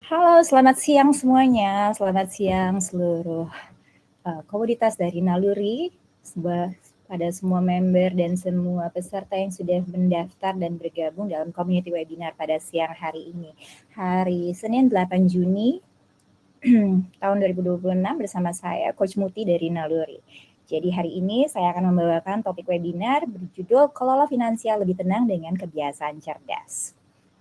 Halo, selamat siang semuanya. Selamat siang seluruh komunitas dari Naluri, pada semua member dan semua peserta yang sudah mendaftar dan bergabung dalam community webinar pada siang hari ini. Hari Senin 8 Juni tahun 2026 bersama saya Coach Muti dari Naluri. Jadi hari ini saya akan membawakan topik webinar berjudul Kelola Finansial Lebih Tenang dengan Kebiasaan Cerdas.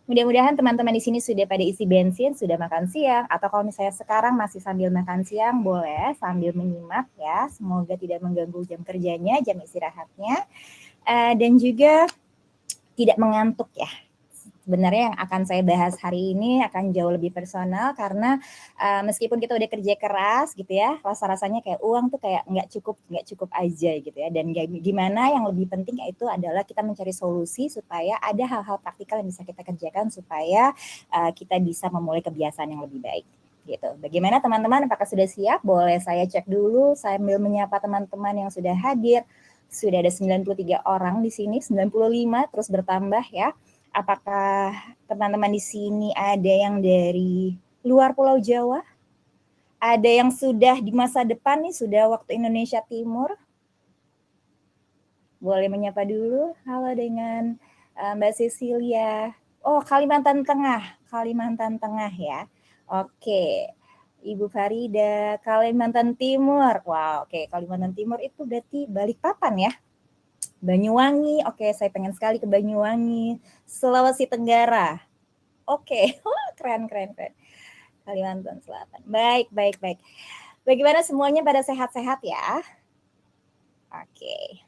Mudah-mudahan teman-teman di sini sudah pada isi bensin, sudah makan siang, atau kalau misalnya sekarang masih sambil makan siang, boleh sambil menyimak ya. Semoga tidak mengganggu jam kerjanya, jam istirahatnya, dan juga tidak mengantuk ya. Sebenarnya yang akan saya bahas hari ini akan jauh lebih personal karena meskipun kita udah kerja keras gitu ya, rasa-rasanya kayak uang tuh kayak nggak cukup aja gitu ya. Dan gimana yang lebih penting yaitu adalah kita mencari solusi supaya ada hal-hal praktikal yang bisa kita kerjakan supaya kita bisa memulai kebiasaan yang lebih baik gitu. Bagaimana teman-teman? Apakah sudah siap? Boleh saya cek dulu sambil menyapa teman-teman yang sudah hadir. Sudah ada 93 orang di sini, 95 terus bertambah ya. Apakah teman-teman di sini ada yang dari luar Pulau Jawa? Ada yang sudah di masa depan nih, sudah waktu Indonesia Timur? Boleh menyapa dulu. Halo dengan Mbak Cecilia. Oh, Kalimantan Tengah. Kalimantan Tengah ya. Oke. Ibu Farida, Kalimantan Timur. Wow, oke. Kalimantan Timur itu berarti Balikpapan ya? Banyuwangi, oke, saya pengen sekali ke Banyuwangi. Sulawesi Tenggara, oke, keren, keren, keren. Kalimantan Selatan, baik, baik, baik. Bagaimana semuanya pada sehat-sehat ya? Oke.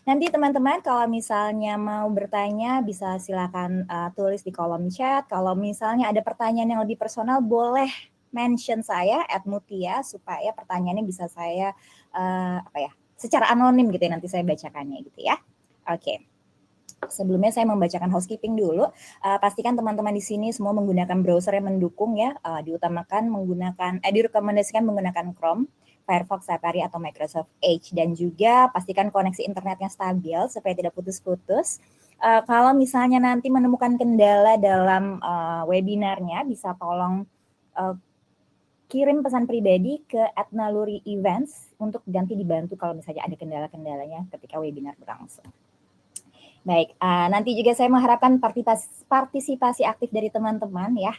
Nanti teman-teman kalau misalnya mau bertanya bisa silakan tulis di kolom chat. Kalau misalnya ada pertanyaan yang lebih personal boleh mention saya @mutia supaya pertanyaannya bisa saya secara anonim gitu ya nanti saya bacakannya gitu ya. Oke. Sebelumnya saya membacakan housekeeping dulu. Pastikan teman-teman di sini semua menggunakan browser yang mendukung ya. Direkomendasikan menggunakan Chrome, Firefox, Safari atau Microsoft Edge dan juga pastikan koneksi internetnya stabil supaya tidak putus-putus. Kalau misalnya nanti menemukan kendala dalam webinarnya bisa tolong kirim pesan pribadi ke @naluri_events untuk nanti dibantu kalau misalnya ada kendala-kendalanya ketika webinar berlangsung. Baik, nanti juga saya mengharapkan partisipasi aktif dari teman-teman ya.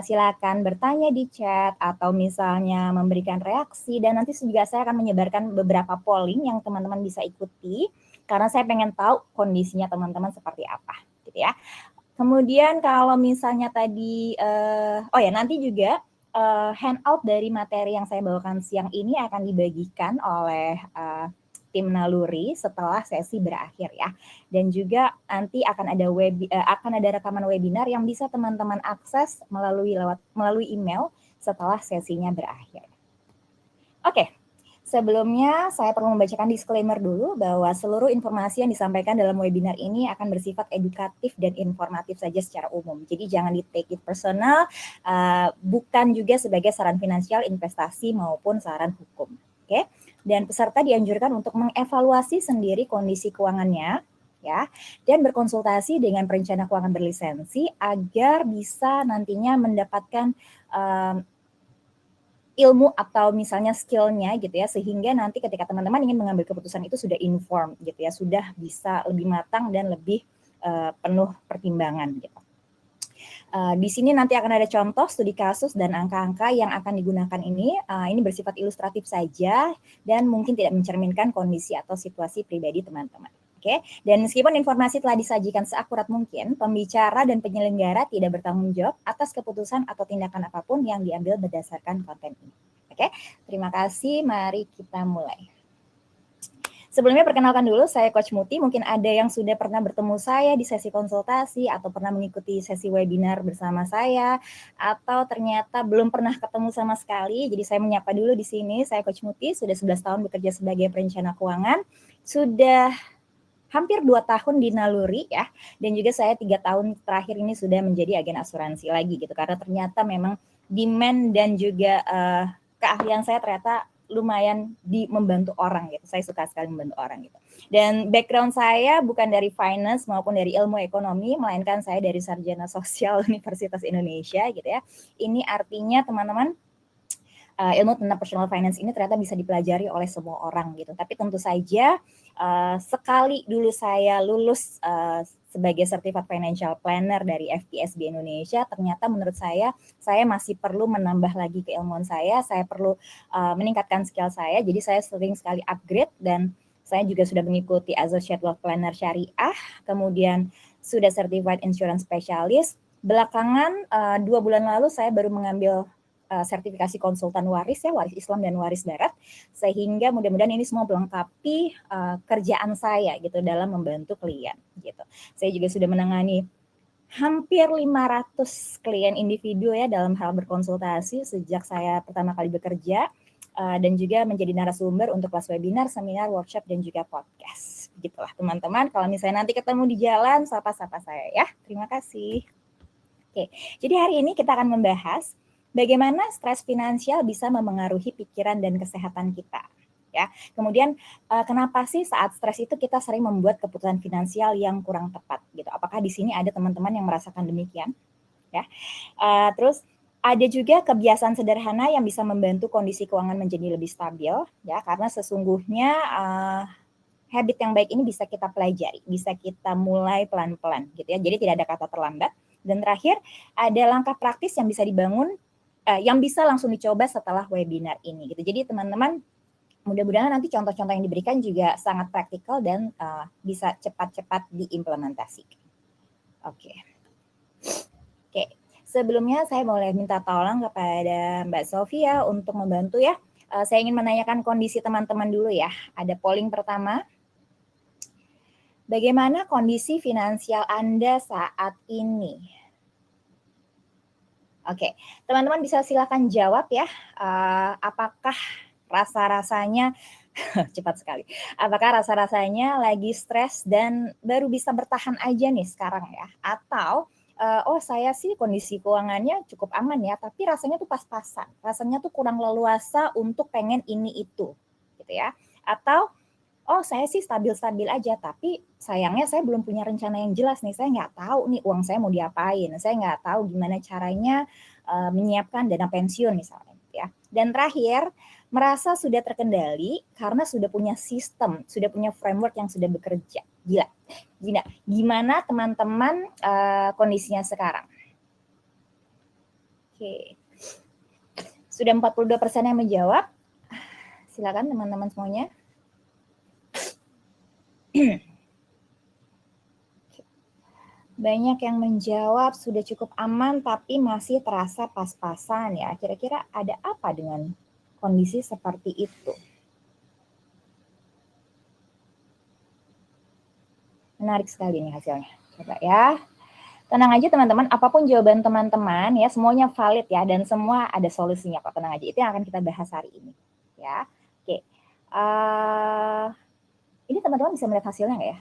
Silakan bertanya di chat atau misalnya memberikan reaksi dan nanti juga saya akan menyebarkan beberapa polling yang teman-teman bisa ikuti karena saya pengen tahu kondisinya teman-teman seperti apa gitu ya. Kemudian kalau misalnya tadi nanti juga handout dari materi yang saya bawakan siang ini akan dibagikan oleh tim Naluri setelah sesi berakhir ya. Dan juga nanti akan ada rekaman webinar yang bisa teman-teman akses melalui email setelah sesinya berakhir. Oke. Sebelumnya saya perlu membacakan disclaimer dulu bahwa seluruh informasi yang disampaikan dalam webinar ini akan bersifat edukatif dan informatif saja secara umum. Jadi jangan di take it personal, bukan juga sebagai saran finansial, investasi maupun saran hukum. Oke. Dan peserta dianjurkan untuk mengevaluasi sendiri kondisi keuangannya ya dan berkonsultasi dengan perencana keuangan berlisensi agar bisa nantinya mendapatkan ilmu atau misalnya skill-nya gitu ya sehingga nanti ketika teman-teman ingin mengambil keputusan itu sudah informed gitu ya, sudah bisa lebih matang dan lebih penuh pertimbangan gitu. Di sini nanti akan ada contoh studi kasus dan angka-angka yang akan digunakan ini bersifat ilustratif saja dan mungkin tidak mencerminkan kondisi atau situasi pribadi teman-teman. Oke, dan meskipun informasi telah disajikan seakurat mungkin, pembicara dan penyelenggara tidak bertanggung jawab atas keputusan atau tindakan apapun yang diambil berdasarkan konten ini. Oke, terima kasih. Mari kita mulai. Sebelumnya perkenalkan dulu, saya Coach Muti. Mungkin ada yang sudah pernah bertemu saya di sesi konsultasi atau pernah mengikuti sesi webinar bersama saya, atau ternyata belum pernah ketemu sama sekali. Jadi saya menyapa dulu di sini. Saya Coach Muti, sudah 11 tahun bekerja sebagai perencana keuangan. Sudah hampir 2 tahun di Naluri ya, dan juga saya 3 tahun terakhir ini sudah menjadi agen asuransi lagi gitu, karena ternyata memang demand dan juga keahlian saya ternyata lumayan di membantu orang gitu. Saya suka sekali membantu orang gitu. Dan background saya bukan dari finance maupun dari ilmu ekonomi, melainkan saya dari sarjana sosial Universitas Indonesia gitu ya. Ini artinya teman-teman, ilmu tentang personal finance ini ternyata bisa dipelajari oleh semua orang gitu. Tapi tentu saja sekali dulu saya lulus sebagai Certified Financial Planner dari FTSB Indonesia, ternyata menurut saya masih perlu menambah lagi keilmuan saya perlu meningkatkan skill saya. Jadi saya sering sekali upgrade dan saya juga sudah mengikuti Associate Wealth Planner Syariah, kemudian sudah Certified Insurance Specialist. Belakangan 2 bulan lalu saya baru mengambil sertifikasi konsultan waris ya, waris Islam dan waris darat, sehingga mudah-mudahan ini semua melengkapi kerjaan saya gitu dalam membantu klien gitu. Saya juga sudah menangani hampir 500 klien individu ya dalam hal berkonsultasi sejak saya pertama kali bekerja, dan juga menjadi narasumber untuk kelas webinar, seminar, workshop, dan juga podcast. Begitulah teman-teman, kalau misalnya nanti ketemu di jalan, sapa-sapa saya ya. Terima kasih. Oke, jadi hari ini kita akan membahas bagaimana stres finansial bisa memengaruhi pikiran dan kesehatan kita. Ya, kemudian kenapa sih saat stres itu kita sering membuat keputusan finansial yang kurang tepat gitu? Apakah di sini ada teman-teman yang merasakan demikian? Ya, terus ada juga kebiasaan sederhana yang bisa membantu kondisi keuangan menjadi lebih stabil ya, karena sesungguhnya habit yang baik ini bisa kita pelajari, bisa kita mulai pelan-pelan gitu ya. Jadi tidak ada kata terlambat. Dan terakhir ada langkah praktis yang bisa dibangun, yang bisa langsung dicoba setelah webinar ini gitu. Jadi teman-teman, mudah-mudahan nanti contoh-contoh yang diberikan juga sangat praktikal dan bisa cepat-cepat diimplementasikan. Oke. Sebelumnya saya boleh minta tolong kepada Mbak Sofia untuk membantu ya. Saya ingin menanyakan kondisi teman-teman dulu ya. Ada polling pertama. Bagaimana kondisi finansial Anda saat ini? Oke, teman-teman bisa silakan jawab ya. Apakah rasa-rasanya cepat sekali? Apakah rasa-rasanya lagi stres dan baru bisa bertahan aja nih sekarang ya? Atau oh saya sih kondisi keuangannya cukup aman ya, tapi rasanya tuh pas-pasan. Rasanya tuh kurang leluasa untuk pengen ini itu, gitu ya. Atau oh saya sih stabil-stabil aja, tapi sayangnya saya belum punya rencana yang jelas nih, saya nggak tahu nih uang saya mau diapain, saya nggak tahu gimana caranya menyiapkan dana pensiun misalnya ya. Dan terakhir, merasa sudah terkendali karena sudah punya sistem, sudah punya framework yang sudah bekerja. Gimana teman-teman kondisinya sekarang? Oke. Sudah 42% yang menjawab. Silakan teman-teman semuanya. Banyak yang menjawab sudah cukup aman tapi masih terasa pas-pasan ya. Kira-kira ada apa dengan kondisi seperti itu? Menarik sekali nih hasilnya. Coba ya. Tenang aja teman-teman, apapun jawaban teman-teman ya semuanya valid ya dan semua ada solusinya kok. Tenang aja, itu yang akan kita bahas hari ini. Ya, oke. Ini teman-teman bisa melihat hasilnya nggak ya?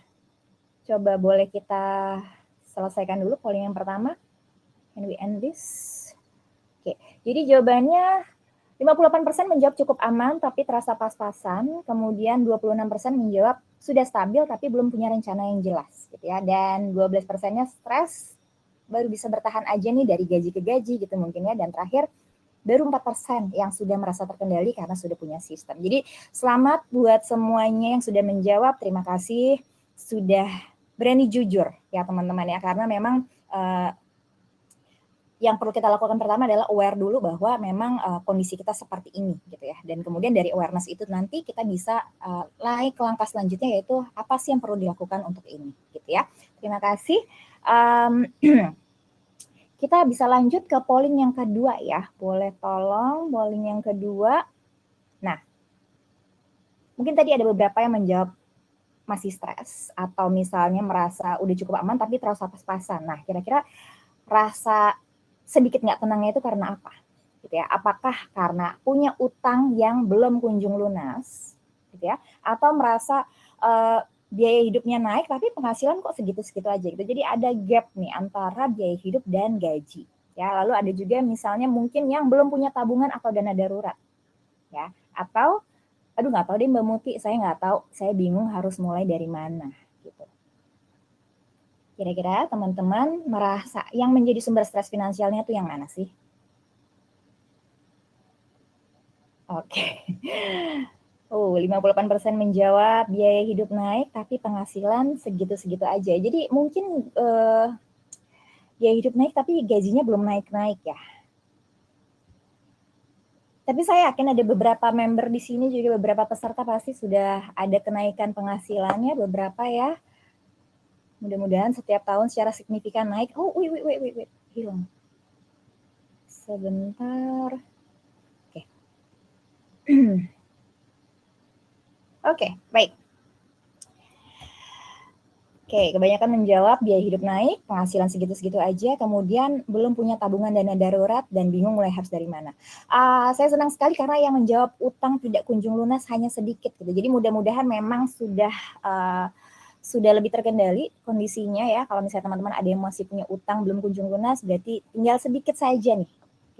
Coba boleh kita selesaikan dulu polling yang pertama. Can we end this? Oke, jadi jawabannya 58% menjawab cukup aman tapi terasa pas-pasan, kemudian 26% menjawab sudah stabil tapi belum punya rencana yang jelas gitu ya. Dan 12%-nya stres, baru bisa bertahan aja nih dari gaji ke gaji gitu mungkin ya. Dan terakhir baru 4% yang sudah merasa terkendali karena sudah punya sistem. Jadi selamat buat semuanya yang sudah menjawab, terima kasih sudah berani jujur ya teman-teman ya, karena memang yang perlu kita lakukan pertama adalah aware dulu bahwa memang kondisi kita seperti ini gitu ya. Dan kemudian dari awareness itu nanti kita bisa naik ke langkah selanjutnya, yaitu apa sih yang perlu dilakukan untuk ini gitu ya. Terima kasih. Kita bisa lanjut ke polling yang kedua ya. Boleh tolong polling yang kedua. Nah, mungkin tadi ada beberapa yang menjawab masih stres atau misalnya merasa udah cukup aman tapi terasa pas-pasan. Nah, kira-kira rasa sedikit nggak tenangnya itu karena apa? Gitu ya. Apakah karena punya utang yang belum kunjung lunas, gitu ya? Atau merasa biaya hidupnya naik tapi penghasilan kok segitu-segitu aja gitu. Jadi ada gap nih antara biaya hidup dan gaji. Ya, lalu ada juga misalnya mungkin yang belum punya tabungan atau dana darurat. Ya, Atau, aduh nggak tahu deh Mbak Muti, saya nggak tahu, saya bingung harus mulai dari mana gitu. Kira-kira teman-teman merasa yang menjadi sumber stres finansialnya tuh yang mana sih? Oke. 58% menjawab biaya hidup naik tapi penghasilan segitu-segitu aja. Jadi mungkin biaya hidup naik tapi gajinya belum naik-naik ya. Tapi saya yakin ada beberapa member di sini juga beberapa peserta pasti sudah ada kenaikan penghasilannya beberapa ya. Mudah-mudahan setiap tahun secara signifikan naik. Oh, wait. Hilang. Sebentar. Oke. Oke, baik. Oke, kebanyakan menjawab biaya hidup naik, penghasilan segitu-segitu aja, kemudian belum punya tabungan dana darurat dan bingung mulai harus dari mana. Saya senang sekali karena yang menjawab utang tidak kunjung lunas hanya sedikit gitu. Jadi mudah-mudahan memang sudah lebih terkendali kondisinya ya. Kalau misalnya teman-teman ada yang masih punya utang belum kunjung lunas, berarti tinggal sedikit saja nih,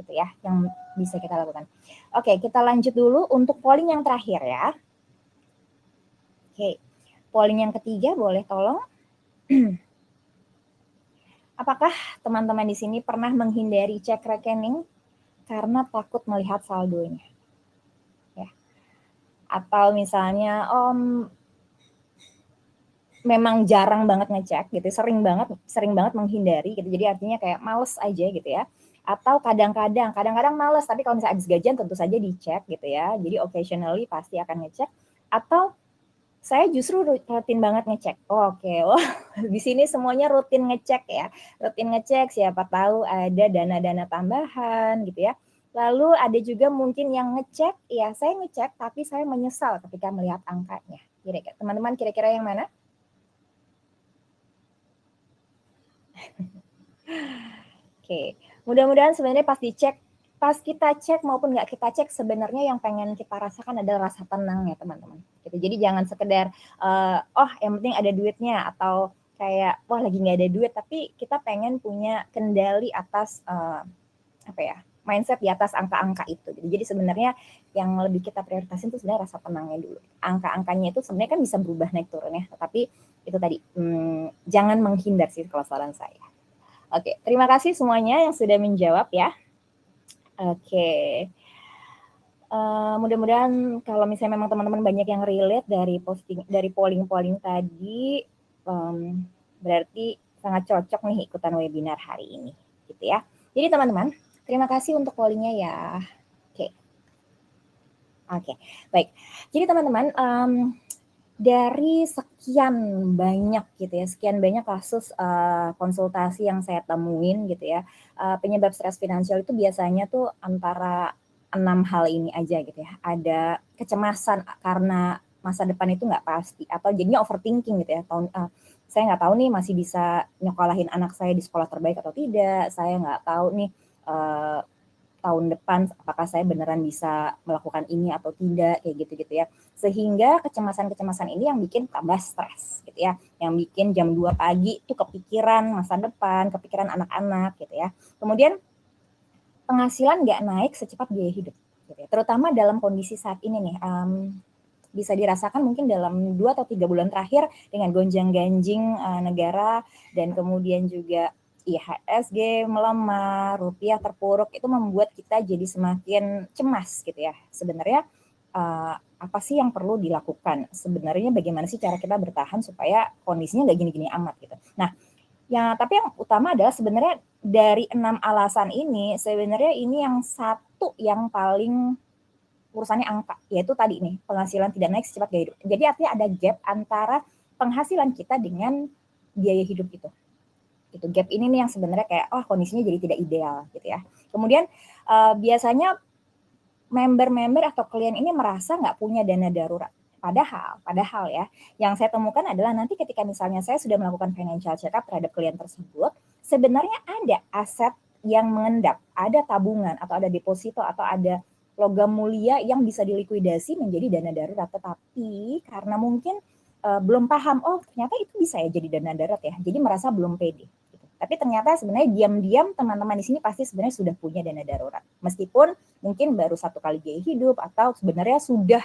gitu ya, yang bisa kita lakukan. Oke, kita lanjut dulu untuk polling yang terakhir ya. Oke, polling yang ketiga boleh tolong. Apakah teman-teman di sini pernah menghindari cek rekening karena takut melihat saldonya? Ya. Atau misalnya memang jarang banget ngecek gitu, sering banget menghindari gitu. Jadi artinya kayak males aja gitu ya. Atau kadang-kadang males tapi kalau misalnya habis gajian tentu saja dicek gitu ya. Jadi occasionally pasti akan ngecek. Atau saya justru rutin banget ngecek. Oke, wah di sini semuanya rutin ngecek ya. Rutin ngecek siapa tahu ada dana-dana tambahan gitu ya. Lalu ada juga mungkin yang ngecek, ya saya ngecek tapi saya menyesal ketika melihat angkanya. Kira-kira teman-teman kira-kira yang mana? Oke, mudah-mudahan sebenarnya pas kita cek maupun nggak kita cek sebenarnya yang pengen kita rasakan adalah rasa tenang ya teman-teman. Gitu. Jadi jangan sekedar oh yang penting ada duitnya atau kayak wah lagi nggak ada duit tapi kita pengen punya kendali atas apa ya mindset di atas angka-angka itu. Jadi sebenarnya yang lebih kita prioritasin itu sebenarnya rasa tenangnya dulu. Angka-angkanya itu sebenarnya kan bisa berubah naik turun ya, tetapi itu tadi jangan menghindar sih kalau saran saya. Oke, terima kasih semuanya yang sudah menjawab ya. Oke. Mudah-mudahan kalau misalnya memang teman-teman banyak yang relate dari polling tadi, berarti sangat cocok nih ikutan webinar hari ini, gitu ya. Jadi teman-teman, terima kasih untuk pollingnya ya. Oke, baik. Jadi teman-teman, dari sekian banyak gitu ya, sekian banyak kasus konsultasi yang saya temuin gitu ya, penyebab stres finansial itu biasanya tuh antara 6 hal ini aja gitu ya. Ada kecemasan karena masa depan itu nggak pasti atau jadinya overthinking gitu ya. Saya nggak tahu nih masih bisa nyokolahin anak saya di sekolah terbaik atau tidak. Saya nggak tahu nih tahun depan apakah saya beneran bisa melakukan ini atau tidak kayak gitu-gitu ya. Sehingga kecemasan-kecemasan ini yang bikin tambah stres gitu ya. Yang bikin jam 2 pagi tuh kepikiran masa depan, kepikiran anak-anak gitu ya. Kemudian penghasilan nggak naik secepat biaya hidup gitu ya. Terutama dalam kondisi saat ini nih bisa dirasakan mungkin dalam 2 atau 3 bulan terakhir dengan gonjang-ganjing negara dan kemudian juga IHSG melemah, rupiah terpuruk, itu membuat kita jadi semakin cemas gitu ya. Sebenarnya apa sih yang perlu dilakukan? Sebenarnya bagaimana sih cara kita bertahan supaya kondisinya nggak gini-gini amat gitu. Nah, ya tapi yang utama adalah sebenarnya dari 6 alasan ini, sebenarnya ini yang satu yang paling urusannya angka, yaitu tadi nih, penghasilan tidak naik secepat gaya hidup. Jadi artinya ada gap antara penghasilan kita dengan biaya hidup itu. Gitu. Gap ini nih yang sebenarnya kayak kondisinya jadi tidak ideal gitu ya. Kemudian biasanya member-member atau klien ini merasa nggak punya dana darurat. Padahal ya, yang saya temukan adalah nanti ketika misalnya saya sudah melakukan financial check up terhadap klien tersebut, sebenarnya ada aset yang mengendap, ada tabungan atau ada deposito atau ada logam mulia yang bisa dilikuidasi menjadi dana darurat. Tetapi karena mungkin belum paham, oh ternyata itu bisa ya jadi dana darurat ya, jadi merasa belum pede. Gitu. Tapi ternyata sebenarnya diam-diam teman-teman di sini pasti sebenarnya sudah punya dana darurat. Meskipun mungkin baru 1 kali biaya hidup atau sebenarnya sudah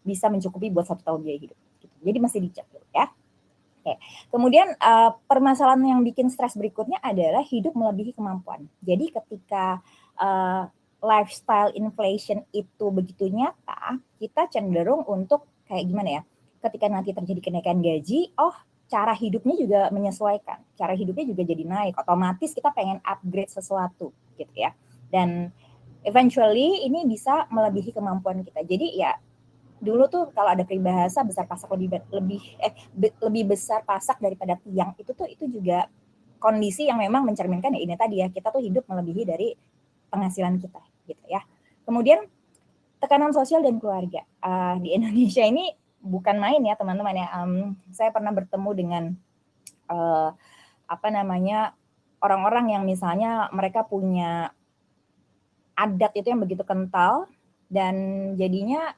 bisa mencukupi buat 1 tahun biaya hidup. Gitu. Jadi masih dicek dulu ya. Oke. Kemudian permasalahan yang bikin stres berikutnya adalah hidup melebihi kemampuan. Jadi ketika lifestyle inflation itu begitu nyata, kita cenderung untuk kayak gimana ya? Ketika nanti terjadi kenaikan gaji, cara hidupnya juga menyesuaikan. Cara hidupnya juga jadi naik. Otomatis kita pengen upgrade sesuatu gitu ya. Dan eventually ini bisa melebihi kemampuan kita. Jadi ya dulu tuh kalau ada peribahasa besar pasak lebih besar pasak daripada tiang, itu juga kondisi yang memang mencerminkan ya ini tadi ya, kita tuh hidup melebihi dari penghasilan kita gitu ya. Kemudian tekanan sosial dan keluarga di Indonesia ini bukan main ya teman-teman ya. Saya pernah bertemu dengan orang-orang yang misalnya mereka punya adat itu yang begitu kental dan jadinya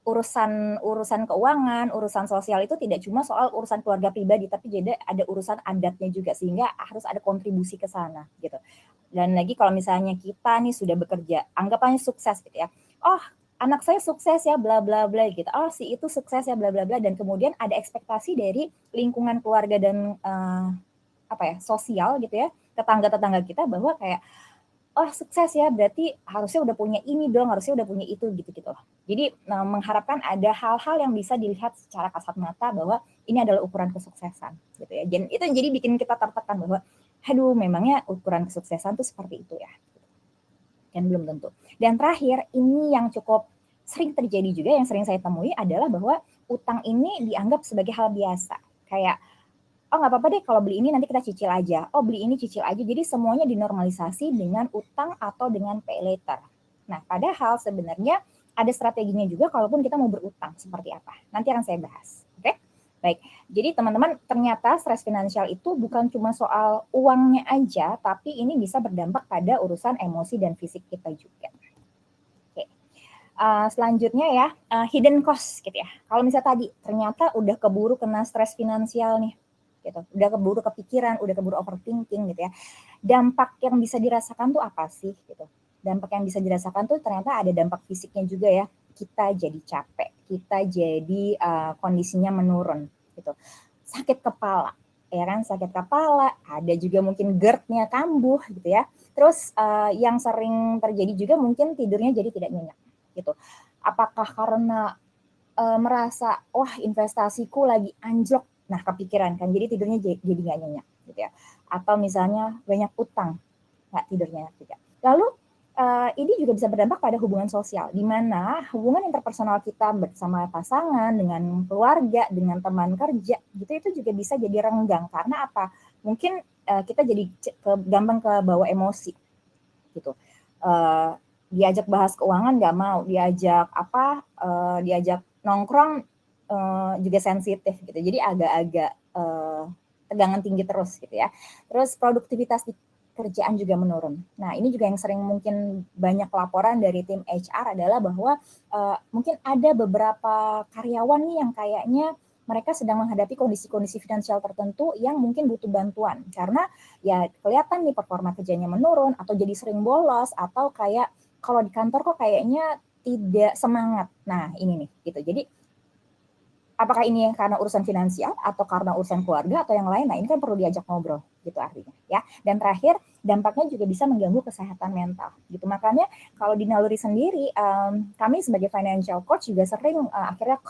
urusan keuangan, urusan sosial itu tidak cuma soal urusan keluarga pribadi, tapi juga ada urusan adatnya juga, sehingga harus ada kontribusi ke sana gitu. Dan lagi kalau misalnya kita nih sudah bekerja, anggapannya sukses gitu ya. Oh, anak saya sukses ya bla bla bla gitu. Oh, si itu sukses ya bla bla bla, dan kemudian ada ekspektasi dari lingkungan keluarga dan sosial gitu ya, tetangga-tetangga kita bahwa kayak sukses ya, berarti harusnya udah punya ini dong, harusnya udah punya itu, gitu-gitu loh. Jadi mengharapkan ada hal-hal yang bisa dilihat secara kasat mata bahwa ini adalah ukuran kesuksesan, gitu ya. Dan itu jadi bikin kita tertekan bahwa, aduh, memangnya ukuran kesuksesan tuh seperti itu ya. Dan belum tentu. Dan terakhir, ini yang cukup sering terjadi juga, yang sering saya temui adalah bahwa utang ini dianggap sebagai hal biasa. Kayak, nggak apa-apa deh kalau beli ini nanti kita cicil aja. Oh, beli ini cicil aja. Jadi semuanya dinormalisasi dengan utang atau dengan pay later. Nah, padahal sebenarnya ada strateginya juga kalaupun kita mau berutang seperti apa. Nanti akan saya bahas. Oke? Baik. Jadi teman-teman, ternyata stres finansial itu bukan cuma soal uangnya aja, tapi ini bisa berdampak pada urusan emosi dan fisik kita juga. Oke. Selanjutnya ya, hidden cost gitu ya. Kalau misalnya tadi ternyata udah keburu kena stres finansial nih, gitu. Udah keburu kepikiran, udah keburu overthinking gitu ya. Dampak yang bisa dirasakan tuh apa sih gitu. Dampak yang bisa dirasakan tuh ternyata ada dampak fisiknya juga ya. Kita jadi capek, kita jadi kondisinya menurun gitu. Sakit kepala, ya kan, sakit kepala, ada juga mungkin GERD-nya kambuh gitu ya. Terus yang sering terjadi juga mungkin tidurnya jadi tidak nyenyak gitu. Apakah karena merasa wah investasiku lagi anjlok, nah kepikiran kan, jadi tidurnya jadi nggak nyenyak gitu ya. Atau misalnya banyak utang, nggak tidurnya juga. Lalu ini juga bisa berdampak pada hubungan sosial, di mana hubungan interpersonal kita bersama pasangan, dengan keluarga, dengan teman kerja, gitu itu juga bisa jadi renggang. Karena apa? Mungkin kita jadi gampang kebawa emosi, gitu. Diajak bahas keuangan nggak mau, diajak nongkrong juga sensitif gitu. Jadi agak-agak tegangan tinggi terus gitu ya. Terus produktivitas di kerjaan juga menurun. Nah, ini juga yang sering mungkin banyak laporan dari tim HR adalah bahwa mungkin ada beberapa karyawan nih yang kayaknya mereka sedang menghadapi kondisi-kondisi finansial tertentu yang mungkin butuh bantuan. Karena ya kelihatan nih performa kerjanya menurun, atau jadi sering bolos, atau kayak kalau di kantor kok kayaknya tidak semangat. Nah, ini nih gitu. Jadi apakah ini karena urusan finansial atau karena urusan keluarga atau yang lain? Nah, ini kan perlu diajak ngobrol gitu artinya ya. Dan terakhir, dampaknya juga bisa mengganggu kesehatan mental gitu. Makanya kalau di Naluri sendiri, kami sebagai financial coach juga sering akhirnya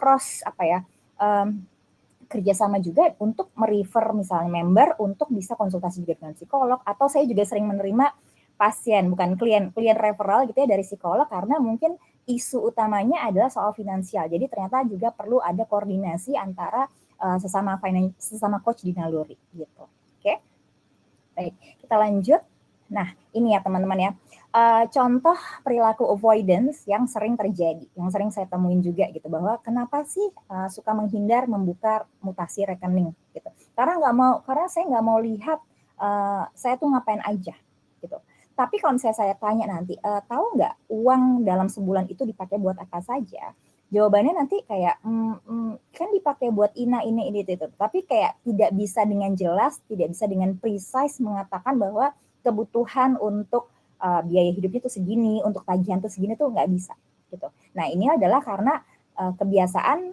kerjasama juga untuk merefer misalnya member untuk bisa konsultasi juga dengan psikolog, atau saya juga sering menerima pasien, bukan klien referral gitu ya dari psikolog, karena mungkin isu utamanya adalah soal finansial. Jadi ternyata juga perlu ada koordinasi antara sesama coach di Naluri gitu. Oke. Baik, kita lanjut. Nah, ini ya teman-teman ya. Contoh perilaku avoidance yang sering terjadi, yang sering saya temuin juga gitu, bahwa kenapa sih suka menghindar membuka mutasi rekening gitu. Karena saya nggak mau lihat saya tuh ngapain aja gitu. Tapi kalau misalnya saya tanya nanti, tahu nggak uang dalam sebulan itu dipakai buat apa saja? jawabannya nanti kayak kan dipakai buat ini itu. Tapi kayak tidak bisa dengan jelas, tidak bisa dengan precise mengatakan bahwa kebutuhan untuk biaya hidupnya tuh segini, untuk tagihan tuh segini tuh nggak bisa gitu. Nah ini adalah karena kebiasaan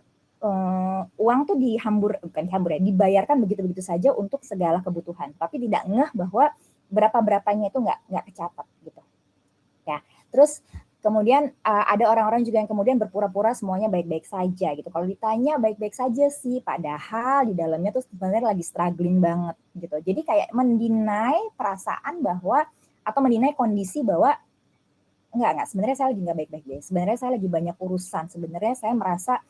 uang tuh bukan dihambur ya, dibayarkan begitu-begitu saja untuk segala kebutuhan, tapi tidak ngeh bahwa berapa-berapanya itu nggak kecatat gitu. Ya, terus kemudian ada orang-orang juga yang kemudian berpura-pura semuanya baik-baik saja gitu. Kalau ditanya baik-baik saja sih, padahal di dalamnya tuh sebenarnya lagi struggling banget gitu. Jadi kayak mendinai perasaan bahwa atau mendinai kondisi bahwa enggak, sebenarnya saya lagi nggak baik-baik deh. Sebenarnya saya lagi banyak urusan. Sebenarnya saya merasa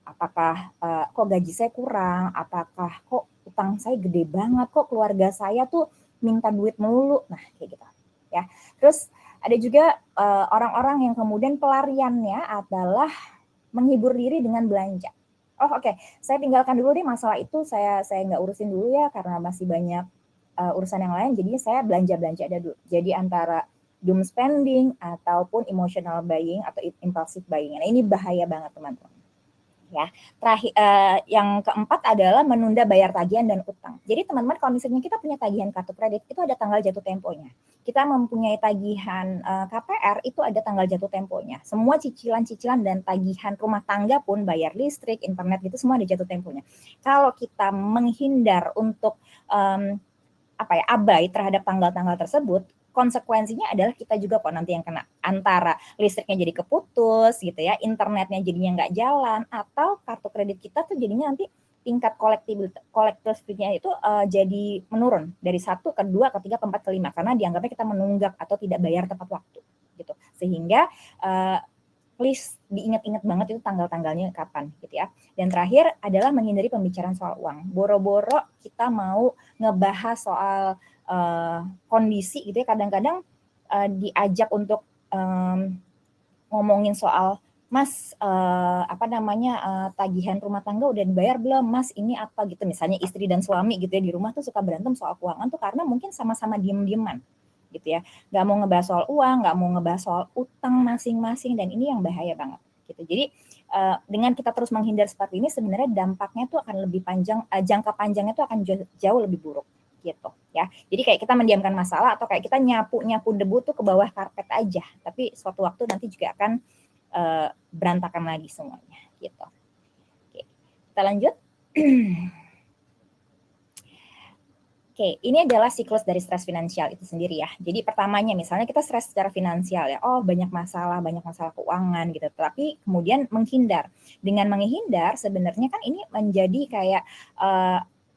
apakah kok gaji saya kurang, apakah kok utang saya gede banget, kok keluarga saya tuh minta duit melulu. Nah, kayak gitu. Ya. Terus ada juga orang-orang yang kemudian pelariannya adalah menghibur diri dengan belanja. Oh oke, saya tinggalkan dulu deh masalah itu, saya nggak urusin dulu ya karena masih banyak urusan yang lain. Jadi saya belanja ada dulu. Jadi antara doom spending ataupun emotional buying atau impulsive buying. Nah ini bahaya banget teman-teman. Ya, terakhir yang keempat adalah menunda bayar tagihan dan utang. Jadi teman-teman kalau misalnya kita punya tagihan kartu kredit itu ada tanggal jatuh temponya. Kita mempunyai tagihan KPR itu ada tanggal jatuh temponya. Semua cicilan-cicilan dan tagihan rumah tangga pun bayar listrik, internet itu semua ada jatuh temponya. Kalau kita menghindar untuk abai terhadap tanggal-tanggal tersebut, konsekuensinya adalah kita juga kok nanti yang kena, antara listriknya jadi keputus gitu ya, internetnya jadinya nggak jalan, atau kartu kredit kita tuh jadinya nanti tingkat kolektibilitasnya itu jadi menurun dari 1 ke 2 ke 3 ke 4 ke 5 karena dianggapnya kita menunggak atau tidak bayar tepat waktu gitu. Sehingga please diingat-ingat banget itu tanggal-tanggalnya kapan gitu ya. Dan terakhir adalah menghindari pembicaraan soal uang. Boro-boro kita mau ngebahas soal kondisi gitu ya, kadang-kadang diajak untuk ngomongin soal Mas tagihan rumah tangga udah dibayar belum Mas, ini apa gitu, misalnya istri dan suami gitu ya di rumah tuh suka berantem soal keuangan tuh karena mungkin sama-sama diem-dieman gitu ya, nggak mau ngebahas soal uang, nggak mau ngebahas soal utang masing-masing, dan ini yang bahaya banget gitu. Jadi dengan kita terus menghindar seperti ini sebenarnya dampaknya tuh akan lebih panjang, jangka panjangnya tuh akan jauh lebih buruk gitu ya. Jadi kayak kita mendiamkan masalah atau kayak kita nyapu debu tuh ke bawah karpet aja, tapi suatu waktu nanti juga akan berantakan lagi semuanya gitu. Oke, kita lanjut. Oke, ini adalah siklus dari stres finansial itu sendiri ya. Jadi pertamanya misalnya kita stres secara finansial ya, banyak masalah keuangan gitu. Tapi kemudian menghindar. Dengan menghindar sebenarnya kan ini menjadi kayak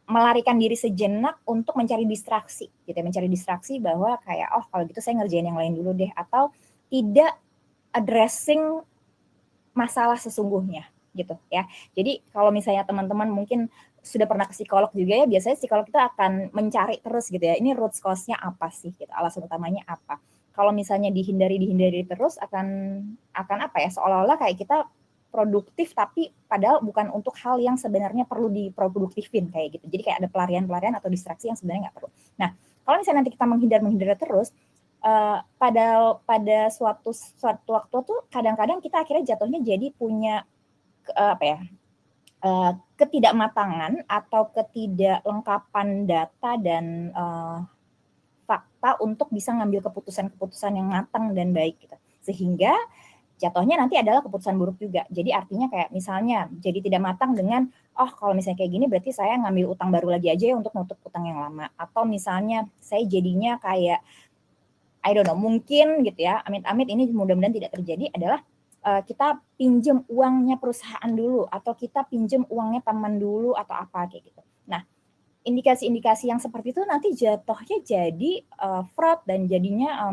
melarikan diri sejenak untuk mencari distraksi gitu ya. Mencari distraksi bahwa kayak kalau gitu saya ngerjain yang lain dulu deh, atau tidak addressing masalah sesungguhnya gitu ya. Jadi kalau misalnya teman-teman mungkin sudah pernah ke psikolog juga ya, biasanya psikolog itu akan mencari terus gitu ya, ini root cause-nya apa sih gitu, alasan utamanya apa. Kalau misalnya dihindari terus akan apa ya, seolah-olah kayak kita produktif tapi padahal bukan untuk hal yang sebenarnya perlu diproduktifin kayak gitu. Jadi kayak ada pelarian atau distraksi yang sebenarnya nggak perlu. Nah, kalau misalnya nanti kita menghindar terus, pada suatu waktu tuh kadang-kadang kita akhirnya jatuhnya jadi punya ketidakmatangan atau ketidaklengkapan data dan fakta untuk bisa ngambil keputusan-keputusan yang matang dan baik gitu. Sehingga jatuhnya nanti adalah keputusan buruk juga. Jadi artinya kayak misalnya jadi tidak matang dengan kalau misalnya kayak gini berarti saya ngambil utang baru lagi aja ya untuk nutup utang yang lama. Atau misalnya saya jadinya kayak I don't know, mungkin gitu ya, amit-amit ini mudah-mudahan tidak terjadi, adalah kita pinjam uangnya perusahaan dulu, atau kita pinjam uangnya teman dulu, atau apa kayak gitu. Nah, indikasi-indikasi yang seperti itu nanti jatuhnya jadi fraud dan jadinya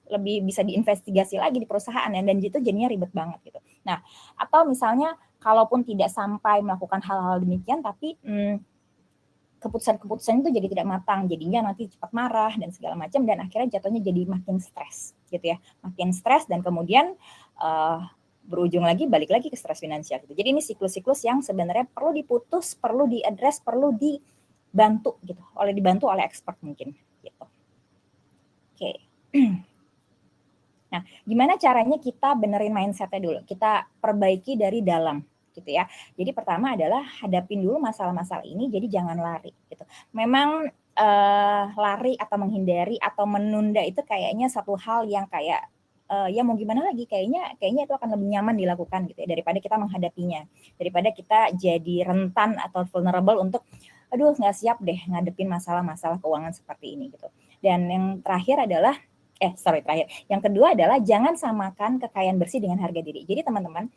lebih bisa diinvestigasi lagi di perusahaan ya, dan itu jadinya ribet banget gitu. Nah, atau misalnya kalaupun tidak sampai melakukan hal-hal demikian, tapi keputusan-keputusan itu jadi tidak matang, jadinya nanti cepat marah dan segala macam, dan akhirnya jatuhnya jadi makin stres gitu ya, makin stres, dan kemudian berujung lagi balik lagi ke stres finansial gitu. Jadi ini siklus-siklus yang sebenarnya perlu diputus, perlu diadres, perlu dibantu oleh expert mungkin gitu. Oke. Nah, Gimana caranya kita benerin mindset-nya dulu, kita perbaiki dari dalam gitu ya. Jadi pertama adalah hadapin dulu masalah-masalah ini, jadi jangan lari gitu. Memang lari atau menghindari atau menunda itu kayaknya satu hal yang kayak ya mau gimana lagi, kayaknya itu akan lebih nyaman dilakukan gitu ya daripada kita menghadapinya, daripada kita jadi rentan atau vulnerable untuk aduh nggak siap deh ngadepin masalah-masalah keuangan seperti ini gitu. Dan yang terakhir adalah yang kedua adalah jangan samakan kekayaan bersih dengan harga diri. Jadi teman-teman,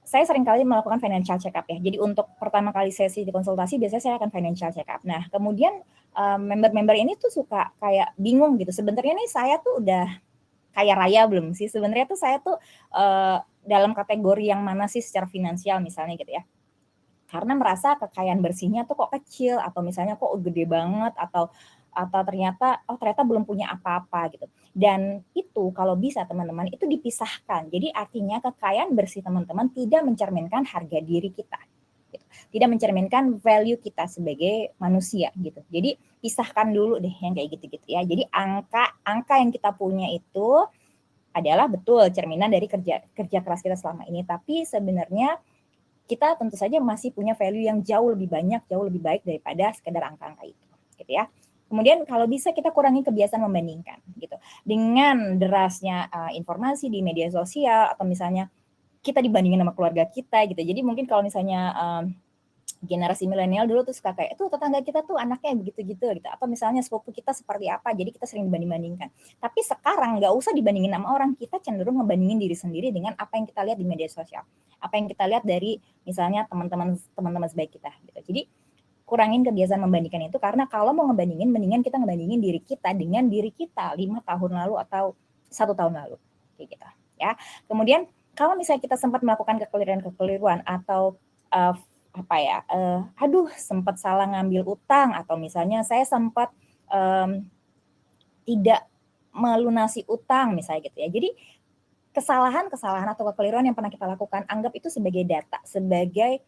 saya sering kali melakukan financial check up ya. Jadi untuk pertama kali sesi di konsultasi biasanya saya akan financial check up. Nah kemudian member-member ini tuh suka kayak bingung gitu. Sebenarnya nih saya tuh udah kaya raya belum sih? Sebenarnya tuh saya tuh dalam kategori yang mana sih secara finansial misalnya gitu ya. Karena merasa kekayaan bersihnya tuh kok kecil atau misalnya kok gede banget atau ternyata belum punya apa-apa gitu. Dan itu kalau bisa teman-teman itu dipisahkan. Jadi artinya kekayaan bersih teman-teman tidak mencerminkan harga diri kita. Gitu. Tidak mencerminkan value kita sebagai manusia gitu. Jadi pisahkan dulu deh yang kayak gitu-gitu ya. Jadi angka yang kita punya itu adalah betul cerminan dari kerja keras kita selama ini. Tapi sebenarnya kita tentu saja masih punya value yang jauh lebih banyak, jauh lebih baik daripada sekedar angka-angka itu, gitu ya. Kemudian kalau bisa kita kurangi kebiasaan membandingkan, gitu. Dengan derasnya informasi di media sosial atau misalnya kita dibandingin sama keluarga kita, gitu. Jadi mungkin kalau misalnya generasi milenial dulu tuh suka kayak itu tetangga kita tuh anaknya begitu-gitu gitu atau misalnya sepupu kita seperti apa jadi kita sering dibanding-bandingkan. Tapi sekarang nggak usah dibandingin sama orang, kita cenderung ngebandingin diri sendiri dengan apa yang kita lihat di media sosial, apa yang kita lihat dari misalnya teman-teman sebaik kita gitu. Jadi kurangin kebiasaan membandingkan itu karena kalau mau ngebandingin mendingan kita ngebandingin diri kita dengan diri kita 5 tahun lalu atau 1 tahun lalu kayak gitu ya. Kemudian kalau misalnya kita sempat melakukan kekeliruan atau aduh sempat salah ngambil utang atau misalnya saya sempat tidak melunasi utang misalnya gitu ya. Jadi kesalahan atau kekeliruan yang pernah kita lakukan anggap itu sebagai data, sebagai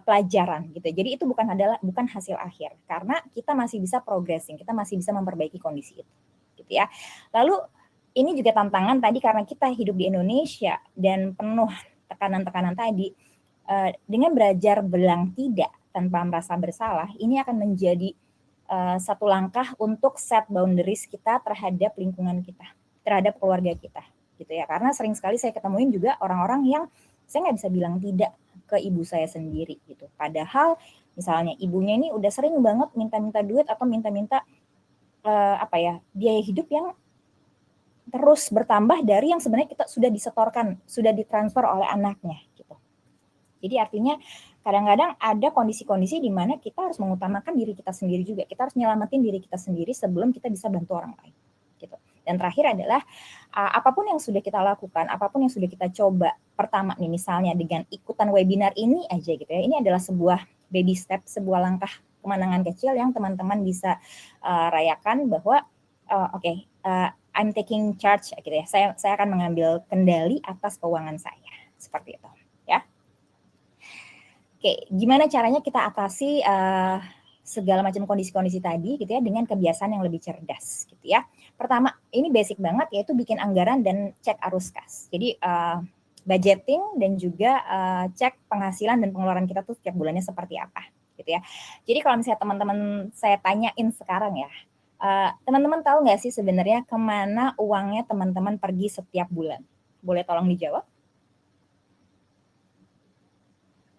pelajaran gitu. Jadi itu bukan hasil akhir karena kita masih bisa progressing, kita masih bisa memperbaiki kondisi itu. Gitu ya. Lalu ini juga tantangan tadi karena kita hidup di Indonesia dan penuh tekanan-tekanan tadi. Dengan belajar bilang tidak tanpa merasa bersalah, ini akan menjadi satu langkah untuk set boundaries kita terhadap lingkungan kita, terhadap keluarga kita, gitu ya. Karena sering sekali saya ketemuin juga orang-orang yang saya nggak bisa bilang tidak ke ibu saya sendiri, gitu. Padahal misalnya ibunya ini udah sering banget minta-minta duit atau minta-minta biaya hidup yang terus bertambah dari yang sebenarnya kita sudah disetorkan, sudah ditransfer oleh anaknya, gitu. Jadi artinya kadang-kadang ada kondisi-kondisi di mana kita harus mengutamakan diri kita sendiri juga. Kita harus nyelamatin diri kita sendiri sebelum kita bisa bantu orang lain. Gitu. Dan terakhir adalah apapun yang sudah kita lakukan, apapun yang sudah kita coba. Pertama nih misalnya dengan ikutan webinar ini aja gitu ya. Ini adalah sebuah baby step, sebuah langkah kemenangan kecil yang teman-teman bisa rayakan bahwa I'm taking charge gitu ya. Saya akan mengambil kendali atas keuangan saya. Seperti itu, ya. Oke, gimana caranya kita atasi segala macam kondisi-kondisi tadi gitu ya dengan kebiasaan yang lebih cerdas gitu ya. Pertama, ini basic banget yaitu bikin anggaran dan cek arus kas. Jadi budgeting dan juga cek penghasilan dan pengeluaran kita tuh setiap bulannya seperti apa gitu ya. Jadi kalau misalnya teman-teman saya tanyain sekarang ya, teman-teman tahu nggak sih sebenarnya kemana uangnya teman-teman pergi setiap bulan? Boleh tolong dijawab?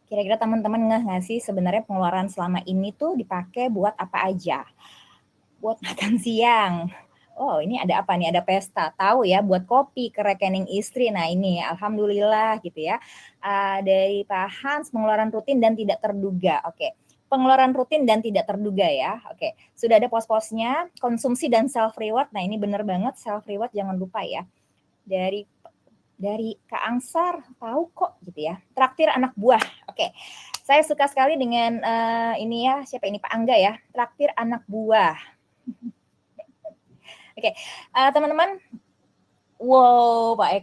Kira-kira teman-teman nggak sih sebenarnya pengeluaran selama ini tuh dipakai buat apa aja? Buat makan siang. Oh ini ada apa nih? Ada pesta. Tahu ya buat kopi ke rekening istri. Nah ini alhamdulillah gitu ya. Dari Pak Hans pengeluaran rutin dan tidak terduga. Oke. Pengeluaran rutin dan tidak terduga ya. Oke. Sudah ada pos-posnya. Konsumsi dan self reward. Nah ini benar banget self reward jangan lupa ya. Dari Kak Angsar tahu kok gitu ya. Traktir anak buah. Oke. Saya suka sekali dengan ini ya, siapa ini Pak Angga ya. Traktir anak buah. Oke. Teman-teman Wow, Pak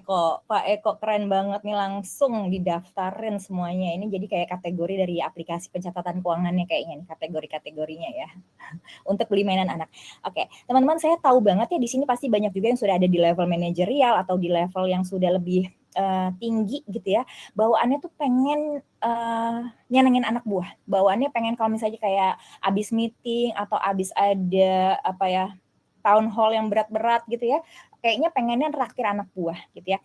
Eko keren banget nih, langsung didaftarin semuanya. Ini jadi kayak kategori dari aplikasi pencatatan keuangannya kayaknya nih, kategori-kategorinya ya, untuk beli mainan anak. Oke, teman-teman saya tahu banget ya di sini pasti banyak juga yang sudah ada di level manajerial atau di level yang sudah lebih tinggi gitu ya. Bawaannya tuh pengen nyenengin anak buah. Bawaannya pengen kalau misalnya kayak abis meeting atau abis ada apa ya, town hall yang berat-berat gitu ya, kayaknya pengennya traktir anak buah gitu ya.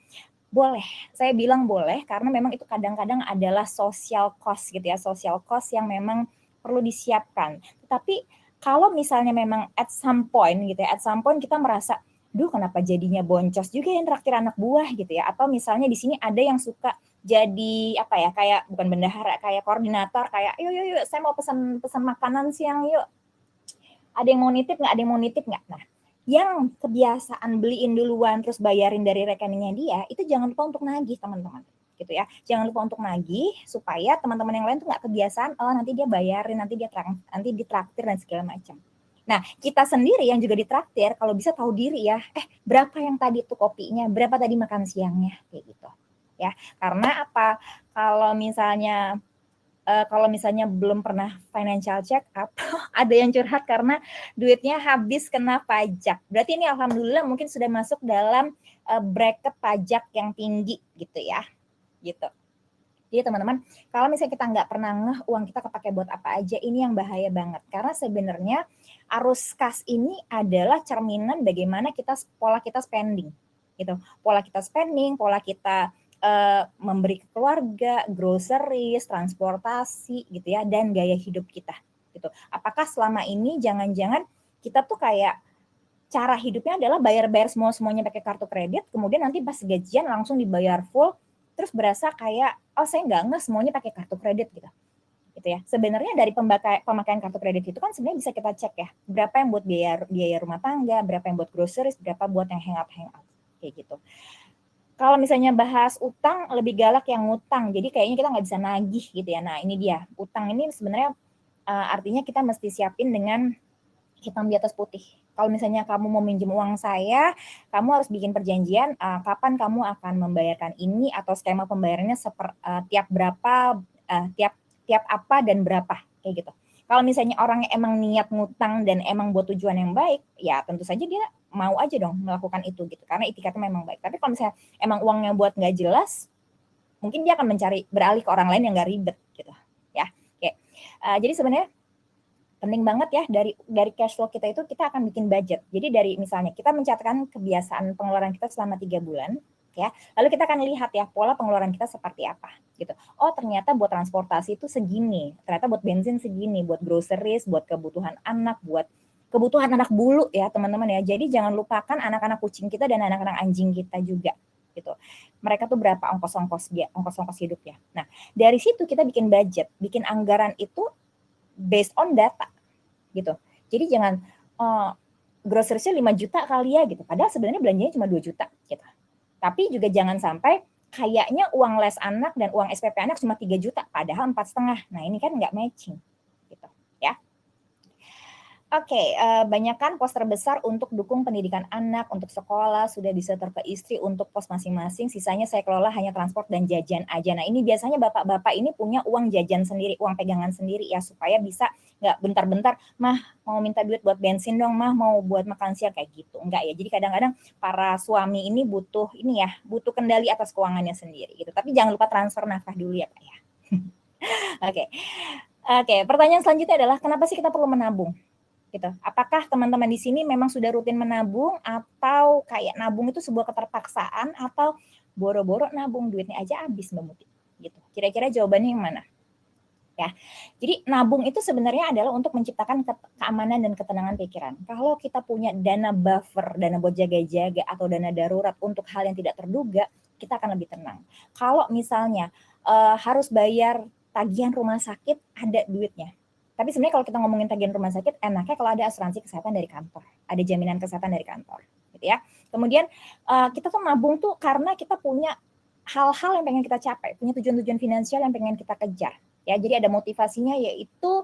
Boleh, saya bilang boleh karena memang itu kadang-kadang adalah social cost gitu ya, social cost yang memang perlu disiapkan. Tapi kalau misalnya memang at some point gitu ya, at some point kita merasa, duh kenapa jadinya boncos juga yang traktir anak buah gitu ya, atau misalnya di sini ada yang suka jadi apa ya, kayak bukan bendahara, kayak koordinator, kayak yuk yuk yuk saya mau pesan pesan makanan siang yuk, ada yang mau nitip nggak, ada yang mau nitip nggak. Nah, yang kebiasaan beliin duluan terus bayarin dari rekeningnya dia, itu jangan lupa untuk nagih teman-teman gitu ya. Jangan lupa untuk nagih supaya teman-teman yang lain tuh nggak kebiasaan, oh nanti dia bayarin, nanti ditraktir dan segala macam. Nah, kita sendiri yang juga ditraktir, kalau bisa tahu diri ya, berapa yang tadi tuh kopinya, berapa tadi makan siangnya, kayak gitu. Ya, karena apa? Kalau misalnya belum pernah financial check up, ada yang curhat karena duitnya habis kena pajak. Berarti ini alhamdulillah mungkin sudah masuk dalam bracket pajak yang tinggi gitu ya. Gitu. Jadi teman-teman, kalau misalnya kita nggak pernah ngeh uang kita kepake buat apa aja, ini yang bahaya banget. Karena sebenarnya arus kas ini adalah cerminan bagaimana pola kita spending. Gitu. Pola kita spending, pola kita memberi ke keluarga, groceries, transportasi gitu ya, dan gaya hidup kita. Gitu. Apakah selama ini jangan-jangan kita tuh kayak cara hidupnya adalah bayar-bayar semuanya pakai kartu kredit, kemudian nanti pas gajian langsung dibayar full, terus berasa kayak, oh saya nggak ngeh semuanya pakai kartu kredit gitu ya. Sebenarnya dari pemakaian kartu kredit itu kan sebenarnya bisa kita cek ya, berapa yang buat biaya rumah tangga, berapa yang buat groceries, berapa buat yang hangout kayak gitu. Kalau misalnya bahas utang, lebih galak yang ngutang, jadi kayaknya kita nggak bisa nagih gitu ya. Nah ini dia, utang ini sebenarnya artinya kita mesti siapin dengan hitam di atas putih. Kalau misalnya kamu mau minjem uang saya, kamu harus bikin perjanjian kapan kamu akan membayarkan ini atau skema pembayarannya tiap berapa, tiap tiap apa dan berapa kayak gitu. Kalau misalnya orangnya emang niat ngutang dan emang buat tujuan yang baik, ya tentu saja dia mau aja dong melakukan itu gitu karena itikatnya memang baik. Tapi kalau misalnya emang uangnya buat nggak jelas, mungkin dia akan beralih ke orang lain yang nggak ribet gitu ya. Oke. Jadi sebenarnya penting banget ya dari cash flow kita itu kita akan bikin budget. Jadi dari misalnya kita mencatatkan kebiasaan pengeluaran kita selama 3 bulan ya. Lalu kita akan lihat ya pola pengeluaran kita seperti apa gitu. Oh, ternyata buat transportasi itu segini, ternyata buat bensin segini, buat groceries, buat kebutuhan anak, buat kebutuhan anak bulu ya, teman-teman ya. Jadi jangan lupakan anak-anak kucing kita dan anak-anak anjing kita juga gitu. Mereka tuh berapa ongkos-ongkos hidupnya. Nah, dari situ kita bikin budget, bikin anggaran itu based on data gitu. Jadi jangan groceries-nya 5 juta kali ya gitu. Padahal sebenarnya belanjanya cuma 2 juta gitu. Tapi juga jangan sampai kayaknya uang les anak dan uang SPP anak cuma 3 juta padahal 4,5. Nah, ini kan nggak matching gitu ya. Oke, banyakkan pos terbesar untuk dukung pendidikan anak, untuk sekolah, sudah disetor ke istri untuk pos masing-masing, sisanya saya kelola hanya transport dan jajan aja. Nah ini biasanya bapak-bapak ini punya uang jajan sendiri, uang pegangan sendiri ya, supaya bisa nggak bentar-bentar, mah mau minta duit buat bensin dong, mah mau buat makan siang kayak gitu. Enggak ya, jadi kadang-kadang para suami ini butuh butuh kendali atas keuangannya sendiri gitu. Tapi jangan lupa transfer nafkah dulu ya Pak ya. Oke. Oke, pertanyaan selanjutnya adalah kenapa sih kita perlu menabung? Gitu. Apakah teman-teman di sini memang sudah rutin menabung atau kayak nabung itu sebuah keterpaksaan atau boro-boro nabung duitnya aja habis Mbak Muti gitu. Kira-kira jawabannya yang mana? Ya. Jadi nabung itu sebenarnya adalah untuk menciptakan keamanan dan ketenangan pikiran. Kalau kita punya dana buffer, dana buat jaga-jaga atau dana darurat untuk hal yang tidak terduga, kita akan lebih tenang. Kalau misalnya harus bayar tagihan rumah sakit, ada duitnya. Tapi sebenarnya kalau kita ngomongin tagihan rumah sakit, enaknya kalau ada asuransi kesehatan dari kantor, ada jaminan kesehatan dari kantor, gitu ya. Kemudian kita tuh nabung tuh karena kita punya hal-hal yang pengen kita capai, punya tujuan-tujuan finansial yang pengen kita kejar. Ya, jadi ada motivasinya yaitu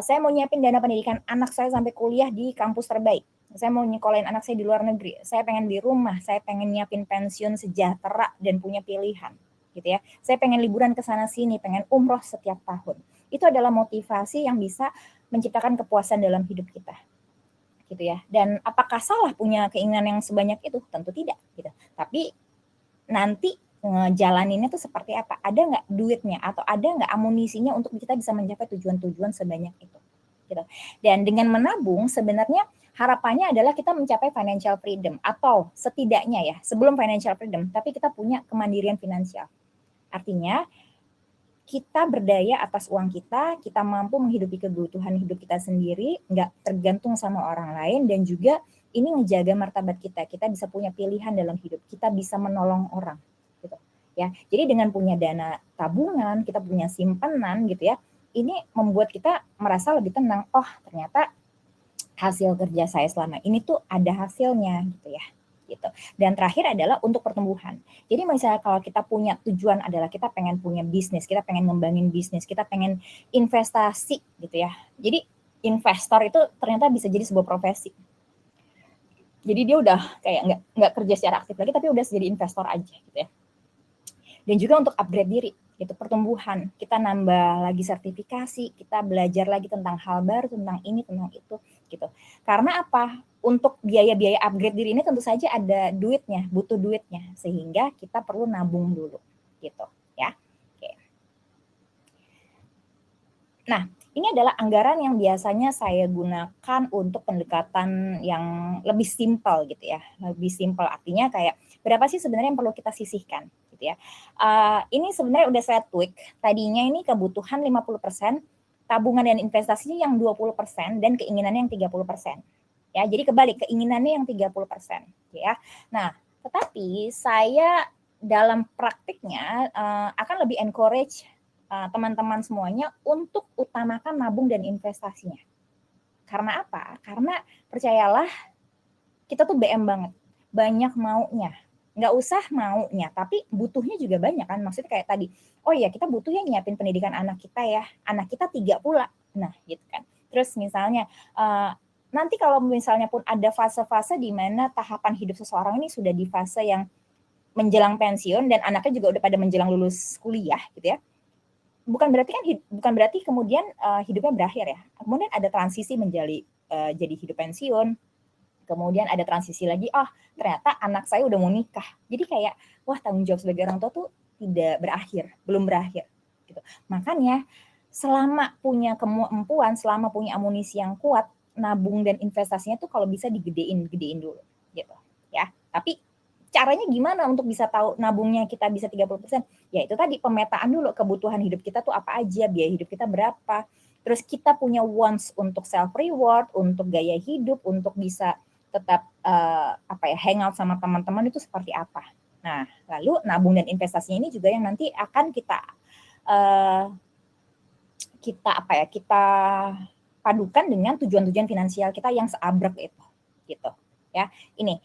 saya mau nyiapin dana pendidikan anak saya sampai kuliah di kampus terbaik. Saya mau nyekolahin anak saya di luar negeri, saya pengen beli rumah, saya pengen nyiapin pensiun sejahtera dan punya pilihan, gitu ya. Saya pengen liburan ke sana sini, pengen umroh setiap tahun. Itu adalah motivasi yang bisa menciptakan kepuasan dalam hidup kita, gitu ya. Dan apakah salah punya keinginan yang sebanyak itu? Tentu tidak, gitu. Tapi nanti ngejalaninnya tuh seperti apa? Ada nggak duitnya atau ada nggak amunisinya untuk kita bisa mencapai tujuan-tujuan sebanyak itu? Gitu. Dan dengan menabung sebenarnya harapannya adalah kita mencapai financial freedom atau setidaknya ya sebelum financial freedom, tapi kita punya kemandirian finansial. Artinya kita berdaya atas uang kita mampu menghidupi kebutuhan hidup kita sendiri, nggak tergantung sama orang lain, dan juga ini ngejaga martabat kita. Kita bisa punya pilihan dalam hidup, kita bisa menolong orang, gitu ya. Jadi dengan punya dana tabungan, kita punya simpanan, gitu ya. Ini membuat kita merasa lebih tenang. Oh, ternyata hasil kerja saya selama ini tuh ada hasilnya, gitu ya. Gitu. Dan terakhir adalah untuk pertumbuhan. Jadi misalnya kalau kita punya tujuan adalah kita pengen punya bisnis, kita pengen ngembangin bisnis, kita pengen investasi gitu ya. Jadi investor itu ternyata bisa jadi sebuah profesi. Jadi dia udah kayak nggak kerja secara aktif lagi, tapi udah jadi investor aja gitu ya. Dan juga untuk upgrade diri, gitu, pertumbuhan. Kita nambah lagi sertifikasi, kita belajar lagi tentang hal baru, tentang ini, tentang itu, gitu. Karena apa? Untuk biaya-biaya upgrade diri ini tentu saja ada duitnya, butuh duitnya, sehingga kita perlu nabung dulu, gitu, ya. Oke. Nah, ini adalah anggaran yang biasanya saya gunakan untuk pendekatan yang lebih simpel gitu ya. Lebih simpel artinya kayak berapa sih sebenarnya yang perlu kita sisihkan gitu ya. Ini sebenarnya udah saya tweak. Tadinya ini kebutuhan 50%, tabungan dan investasinya yang 20% dan keinginannya yang 30%. Ya, jadi kebalik, keinginannya yang 30% ya. Nah, tetapi saya dalam praktiknya akan lebih encourage teman-teman semuanya untuk utamakan nabung dan investasinya. Karena apa? Karena percayalah kita tuh BM banget, banyak maunya. Nggak usah maunya, tapi butuhnya juga banyak kan. Maksudnya kayak tadi, oh ya kita butuh ya nyiapin pendidikan anak kita ya, anak kita 3 pula. Nah gitu kan. Terus misalnya nanti kalau misalnya pun ada fase-fase di mana tahapan hidup seseorang ini sudah di fase yang menjelang pensiun dan anaknya juga udah pada menjelang lulus kuliah gitu ya, bukan berarti kemudian hidupnya berakhir ya. Kemudian ada transisi menjadi jadi hidup pensiun. Kemudian ada transisi lagi, oh ternyata anak saya udah mau nikah. Jadi kayak wah tanggung jawab sebagai orang tua tuh tidak berakhir, belum berakhir gitu. Makanya selama punya kemampuan, selama punya amunisi yang kuat, nabung dan investasinya tuh kalau bisa gedein dulu gitu ya. Tapi caranya gimana untuk bisa tahu nabungnya kita bisa 30%? Ya itu tadi pemetaan dulu kebutuhan hidup kita tuh apa aja, biaya hidup kita berapa. Terus kita punya wants untuk self reward, untuk gaya hidup, untuk bisa tetap hangout sama teman-teman itu seperti apa. Nah, lalu nabung dan investasinya ini juga yang nanti akan kita kita padukan dengan tujuan-tujuan finansial kita yang seabrek itu, gitu. Ya, ini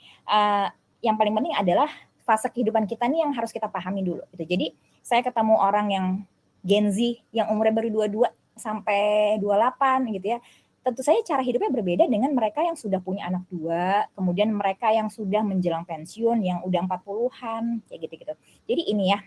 yang paling penting adalah fase kehidupan kita nih yang harus kita pahami dulu. Gitu. Jadi saya ketemu orang yang Gen Z yang umurnya baru 22 sampai 28 gitu ya. Tentu saja cara hidupnya berbeda dengan mereka yang sudah punya anak 2, kemudian mereka yang sudah menjelang pensiun, yang udah 40-an, kayak gitu-gitu. Jadi ini ya,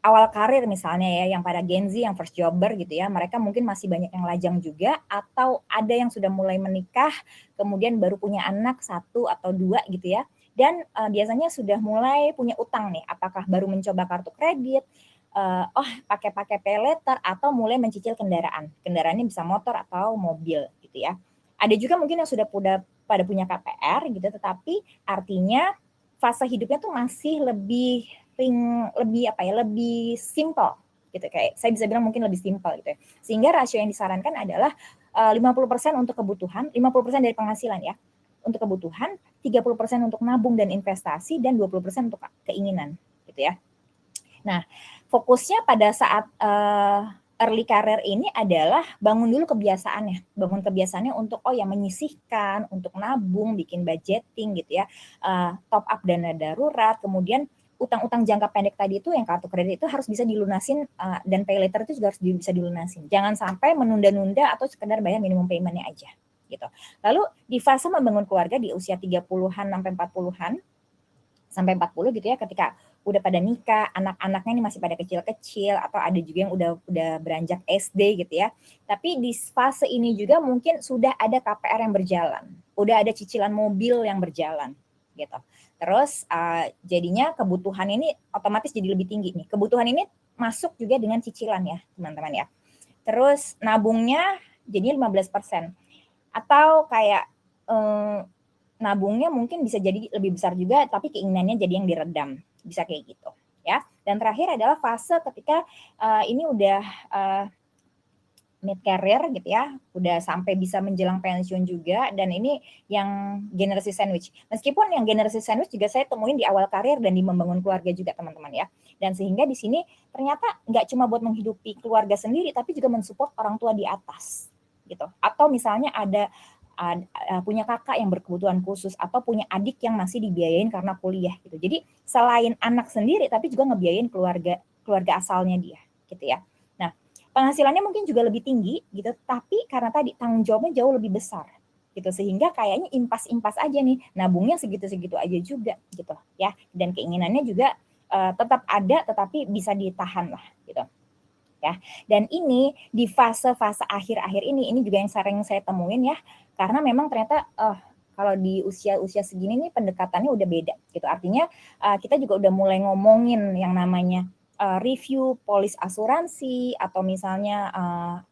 awal karir misalnya ya, yang pada Gen Z, yang first jobber gitu ya, mereka mungkin masih banyak yang lajang juga, atau ada yang sudah mulai menikah, kemudian baru punya anak 1 atau 2 gitu ya, dan biasanya sudah mulai punya utang nih, apakah baru mencoba kartu kredit, pakai pay later, atau mulai mencicil kendaraan. Kendaraannya bisa motor atau mobil gitu ya. Ada juga mungkin yang sudah pada punya KPR gitu, tetapi artinya fase hidupnya tuh masih lebih simple gitu, kayak saya bisa bilang mungkin lebih simpel gitu ya. Sehingga rasio yang disarankan adalah 50% untuk kebutuhan, 50% dari penghasilan ya untuk kebutuhan, 30% untuk nabung dan investasi, dan 20% untuk keinginan gitu ya. Nah, fokusnya pada saat early career ini adalah bangun dulu kebiasaannya. Bangun kebiasaannya untuk menyisihkan, untuk nabung, bikin budgeting gitu ya. Top up dana darurat, kemudian utang-utang jangka pendek tadi itu yang kartu kredit itu harus bisa dilunasin, dan pay later itu juga harus bisa dilunasin. Jangan sampai menunda-nunda atau sekedar bayar minimum payment-nya aja gitu. Lalu di fase membangun keluarga di usia 30-an sampai 40 gitu ya, ketika udah pada nikah, anak-anaknya ini masih pada kecil-kecil atau ada juga yang udah beranjak SD gitu ya. Tapi di fase ini juga mungkin sudah ada KPR yang berjalan, udah ada cicilan mobil yang berjalan gitu. Terus jadinya kebutuhan ini otomatis jadi lebih tinggi nih. Kebutuhan ini masuk juga dengan cicilan ya, teman-teman ya. Terus nabungnya jadinya 15%. Atau kayak nabungnya mungkin bisa jadi lebih besar juga, tapi keinginannya jadi yang diredam. Bisa kayak gitu ya. Dan terakhir adalah fase ketika ini udah mid career gitu ya, udah sampai bisa menjelang pensiun juga, dan ini yang generasi sandwich. Meskipun yang generasi sandwich juga saya temuin di awal karir dan di membangun keluarga juga teman-teman ya. Dan sehingga di sini ternyata nggak cuma buat menghidupi keluarga sendiri, tapi juga mensupport orang tua di atas gitu. Atau misalnya ada punya kakak yang berkebutuhan khusus atau punya adik yang masih dibiayain karena kuliah gitu. Jadi selain anak sendiri, tapi juga ngebiayain keluarga asalnya dia gitu ya. Nah, penghasilannya mungkin juga lebih tinggi gitu, tapi karena tadi tanggung jawabnya jauh lebih besar gitu, sehingga kayaknya impas-impas aja nih, nabungnya segitu-segitu aja juga gitu ya, dan keinginannya juga tetap ada tetapi bisa ditahan lah gitu ya. Dan ini di fase-fase akhir-akhir ini juga yang sering saya temuin ya, karena memang ternyata kalau di usia-usia segini nih pendekatannya udah beda gitu. Artinya kita juga udah mulai ngomongin yang namanya review polis asuransi, atau misalnya